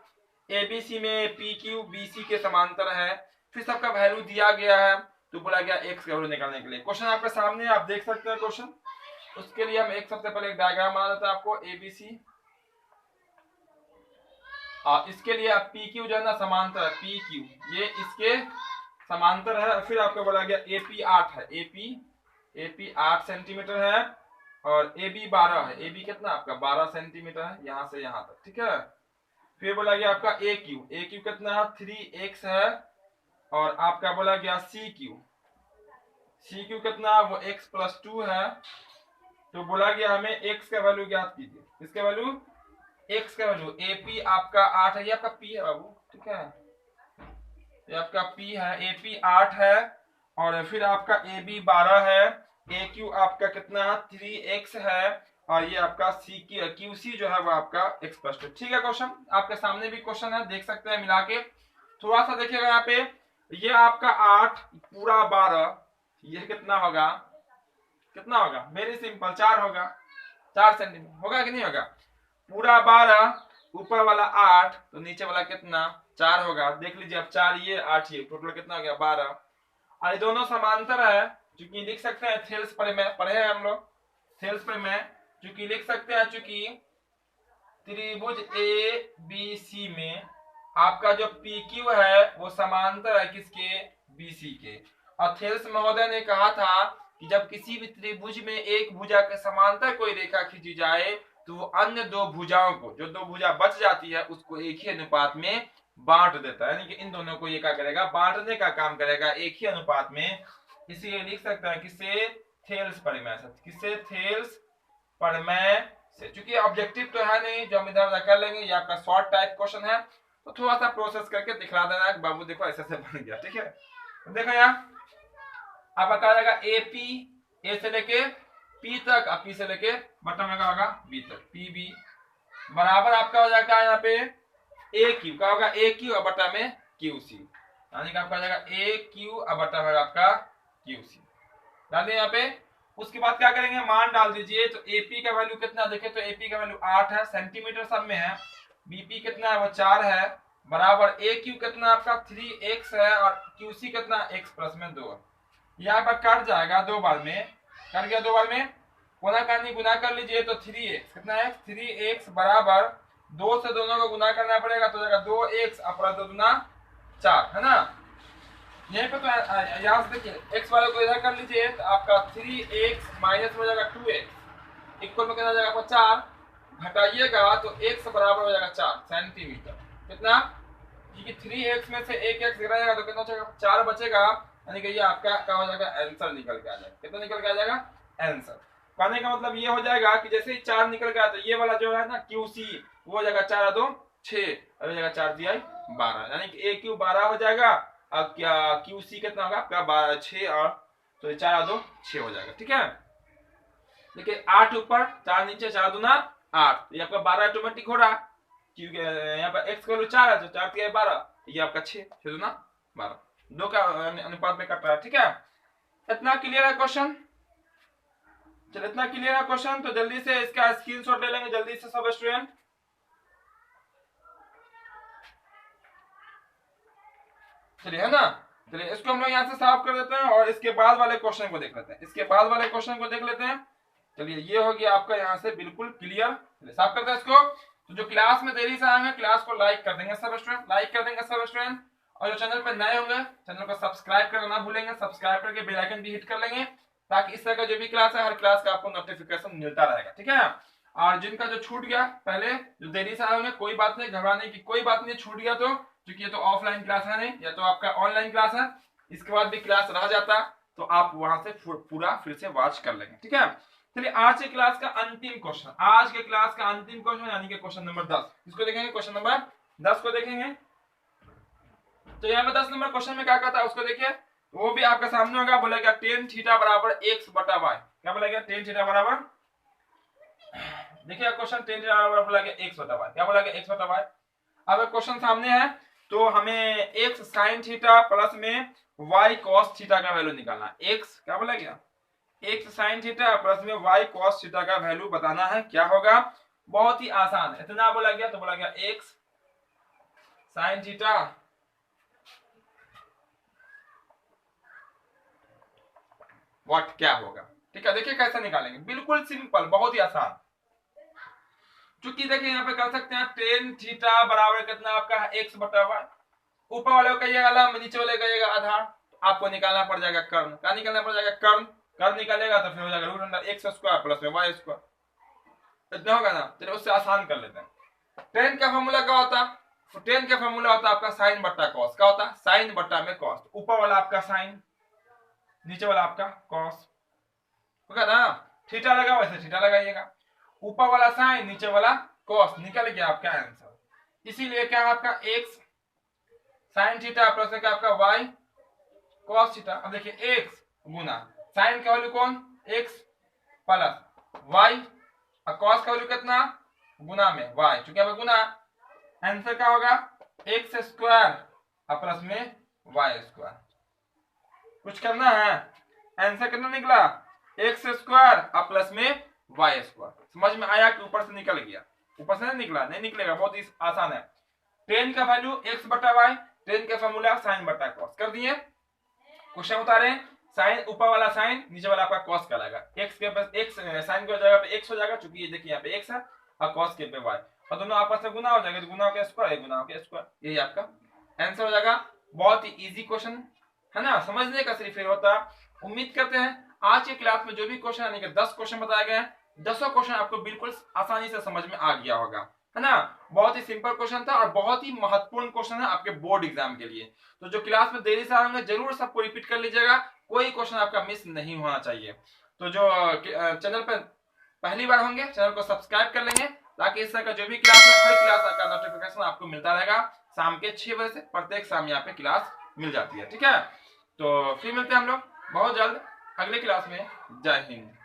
[SPEAKER 1] एबीसी में पी क्यू बीसी के समांतर है, फिर सबका वैल्यू दिया गया है, तो बोला गया x का वैल्यू निकालने के लिए। क्वेश्चन आपके सामने है, आप देख सकते हैं क्वेश्चन। उसके लिए हम एक सबसे पहले एक डायग्राम बना देते हैं आपको ABC। इसके लिए आप PQ जो है ना समांतर है, PQ ये इसके समांतर है। फिर आपको बोला गया AP 8 है, AP 8 सेंटीमीटर है और AB 12 है। AB कितना आपका 12 सेंटीमीटर है यहाँ से यहाँ तक, ठीक है। फिर बोला गया आपका AQ कितना है 3x है और आपका बोला गया CQ कितना है वो x + 2 है। तो बोला गया हमें x का वैल्यू ज्ञात कीजिए। इसका वैल्यू x का वैल्यू AP आपका 8 है, ये आपका P है बाबू, ठीक है। ये आपका P है, AP 8 है और फिर आपका AB 12 है, AQ आपका कितना है 3x है और ये आपका QC जो है वो आपका x + 2, ठीक है। क्वेश्चन आपके सामने भी क्वेश्चन है, देख सकते हैं मिला के। थोड़ा सा देखिएगा यहाँ पे, ये आपका 8 पूरा 12, ये कितना होगा, कितना होगा, वेरी सिंपल 4 होगा, 4 सेंटीमीटर होगा कि नहीं होगा। पूरा 12 ऊपर वाला 8 तो नीचे वाला कितना 4 होगा। देख लीजिए अब 4 ये 8 ये टोटल कितना हो गया 12। और ये दोनों समांतर है, चूंकि लिख सकते हैं थेल्स पढ़े हैं हम लोग, थेल्स में चूंकि लिख सकते हैं, चूंकि त्रिभुज ABC में आपका जो PQ है वो समांतर है किसके, BC के। और थेल्स महोदय ने कहा था कि जब किसी भी त्रिभुज में एक भुजा के समांतर कोई रेखा खींची जाए तो वो अन्य दो भुजाओं को, जो दो भुजा बच जाती है उसको एक ही अनुपात में बांट देता है, यानी कि इन दोनों को ये क्या करेगा, बांटने का काम करेगा एक ही अनुपात में। इसीलिए लिख सकते हैं किससे, थेल्स प्रमेय से, किससे, थेल्स प्रमेय से। चूंकि ऑब्जेक्टिव तो है नहीं जो हम इधर उधर कर लेंगे, ये आपका शॉर्ट टाइप क्वेश्चन है, तो थोड़ा सा प्रोसेस करके दिखला देना है बाबू देखो ऐसे ऐसे बन गया, ठीक है। तो देखो यहाँ आपका क्या जाएगा AP, A से लेके P तक, P से लेके बटन में क्या होगा B तक, PB बराबर आपका हो जाएगा यहाँ पे AQ, क्या होगा AQ और बटा में QC, यानी कि आपका जाएगा AQ और बटा में आपका QC डाल दिया यहाँ पे। उसके बाद क्या करेंगे, मान डाल दीजिए। तो AP का वैल्यू कितना देखे तो AP का वैल्यू 8 है, सेंटीमीटर सब में है। BP कितना है वो 4 है, बराबर AQ कितना आपका 3x है और QC कितना x + 2 है। यहाँ पर कट जाएगा दो बार में, कट गया दो बार में, गुना कर लीजिए तो 3x कितना है 3x बराबर 2 से दोनों को गुना करना पड़ेगा तो जाएगा 2x और 2 दूना 4 है ना। यहीं पे तो यहाँ से देखिए x वाले को इधर कर लीजिए तो आपका 3x माइनस हो जाएगा 2x इक्वल में कितना जाएगा आपका 4, घटाइएगा तो x बराबर हो जाएगा 4 सेंटीमीटर। कितना, क्योंकि 3x में से 1x गिराएगा तो कितना बचेगा 4 बचेगा, यानी कि ये आपका क्या हो जाएगा आंसर निकल के आ जाएगा। कितना निकल के आ जाएगा आंसर। कहने का मतलब ये हो जाएगा कि जैसे ही 4 निकल गया तो ये वाला जो है ना QC वो हो जाएगा 4 और 2 6 और हो जाएगा 4 दिया 12, यानी कि AQ 12 हो जाएगा और क्या QC कितना होगा आपका 12 6 और तो 4 और 2 6 हो जाएगा, ठीक है। देखिए 8 ऊपर 4 नीचे 4 दूना 8, ये आपका 12 ऑटोमेटिक हो रहा, क्योंकि यहाँ पर x का वैल्यू 4 है तो 4 दिया 12, ये आपका 6 दूना 12, 2 का अनुपात में कट रहा है, ठीक है। इतना क्लियर है क्वेश्चन, चलो इतना क्लियर है क्वेश्चन। तो जल्दी से इसका स्क्रीनशॉट ले लेंगे जल्दी से सब स्टूडेंट। चलिए है ना, चलिए इसको हम लोग यहाँ से साफ कर देते हैं और इसके बाद वाले क्वेश्चन को देख लेते हैं, इसके बाद वाले क्वेश्चन को देख लेते हैं। चलिए ये हो गया आपका यहाँ से बिल्कुल क्लियर, साफ करते हैं इसको। तो जो क्लास में देरी से आएंगे क्लास को लाइक कर देंगे सब स्टूडेंट, लाइक कर देंगे सब स्टूडेंट, और जो चैनल पर नए होंगे चैनल को सब्सक्राइब करना ना भूलेंगे, सब्सक्राइब करके बेल आइकन भी हिट कर लेंगे ताकि इस तरह का जो भी क्लास है हर क्लास का आपको नोटिफिकेशन मिलता रहेगा, ठीक है। और जिनका जो छूट गया पहले जो देरी से आए होंगे कोई बात नहीं, घबराने की कोई बात नहीं, छूट गया तो क्योंकि ये तो ऑफलाइन क्लास है नहीं, या तो आपका ऑनलाइन क्लास है, इसके बाद भी क्लास रह जाता तो आप वहां से पूरा फिर से वॉच कर लेंगे, ठीक है। चलिए आज के क्लास का अंतिम क्वेश्चन, आज के क्लास का अंतिम क्वेश्चन यानी कि क्वेश्चन नंबर 10, इसको देखेंगे, क्वेश्चन नंबर 10 को देखेंगे। तो यहाँ पे 10 नंबर क्वेश्चन में क्या कहता है उसको देखिए, वो भी आपके सामने होगा, बोलेगा tan थीटा बराबर x बटा y, क्या बोलेगा tan थीटा बराबर, देखिए क्वेश्चन tan थीटा बराबर बोलेगा x बटा y, क्या बोलेगा x बटा y। अब क्वेश्चन सामने है तो हमें x sin थीटा प्लस में y cos थीटा का वैल्यू निकालना है। x क्या बोला गया, x sin थीटा प्लस में y cos थीटा का वैल्यू बताना है, क्या होगा, बहुत ही आसान है, इतना बोला गया तो बोला गया x sin थीटा व्हाट क्या होगा। ठीक है, देखिए कैसे निकालेंगे, बिल्कुल सिंपल, बहुत ही आसान। चूंकि देखिए यहाँ पे कर सकते हैं टेन थीटा बराबर कितना आपका एक्स बटा वाई, ऊपर वाले को कहिएगा लंब, नीचे वाले कहिएगा आधार, तो आपको निकालना पड़ जाएगा कर्ण। क्या निकालना पड़ जाएगा? कर्ण। कर्ण निकालेगा तो फिर हो जाएगा root under x square plus में वाई स्क्वायर, इतना होगा ना। चलिए उससे आसान कर लेते हैं। टेन का फॉर्मूला क्या होता है? टेन का फॉर्मूला होता है आपका साइन बट्टा कॉस। क्या होता है? साइन बट्टा में कॉस, ऊपर वाला आपका साइन, नीचे वाला आपका कॉस होगा ना। थीटा लगा वैसे थीटा लगाइएगा, ऊपर वाला साइन नीचे वाला कॉस, निकल गया आपका आंसर। इसीलिए क्या है आपका एक्स साइन थीटा प्लस क्या आपका वाई कॉस थीटा। अब देखिए एक्स गुना साइन का वैल्यू कौन? एक्स प्लस वाई, और कॉस का वैल्यू कितना? गुना में वाई, चूंकि अब गुना, आंसर क्या होगा? एक्स स्क्वायर और प्लस में वाई स्क्वायर। कुछ करना है? आंसर कितना निकला? एक्स स्क्वायर और प्लस में वाई स्क्वायर। समझ में आया कि ऊपर से निकल गया? ऊपर से नहीं निकला, नहीं निकलेगा, बहुत ही आसान है। टेन का वैल्यू एक्स बटा वाई, टेन का फॉर्मूला साइन बटा कॉस कर दिए। क्वेश्चन बता रहे हैं साइन, ऊपर वाला साइन नीचे वाला आपका कॉस कहलाएगा। एक्स के पास एक्स, साइन की जगह पे एक्स हो जाएगा, चूंकि ये देखिए यहाँ पे एक्स है और कॉस के पे वाई, और दोनों आपस में गुना हो जाएगा, तो गुना के स्क्वायर गुना के स्क्वायर, यही आपका आंसर हो जाएगा। बहुत ही इजी क्वेश्चन है ना, समझने का सिर्फ ये होता है। उम्मीद करते हैं आज के क्लास में जो भी क्वेश्चन यानी कि 10 क्वेश्चन बताए गए हैं, 10 क्वेश्चन आपको बिल्कुल आसानी से समझ में आ गया होगा, है ना। बहुत ही सिंपल क्वेश्चन था और बहुत ही महत्वपूर्ण क्वेश्चन है आपके बोर्ड एग्जाम के लिए। तो जो क्लास में देरी से आएंगे जरूर सबको रिपीट कर लीजिएगा, कोई क्वेश्चन आपका मिस नहीं होना चाहिए। तो जो चैनल पर पहली बार होंगे चैनल को सब्सक्राइब कर लेंगे, ताकि इस तरह का जो भी क्लास है हर क्लास का नोटिफिकेशन आपको मिलता रहेगा। शाम के 6 बजे से प्रत्येक शाम यहाँ पे क्लास मिल जाती है। ठीक है, तो फिर मिलते हैं हम लोग बहुत जल्द अगले क्लास में। जय हिंद।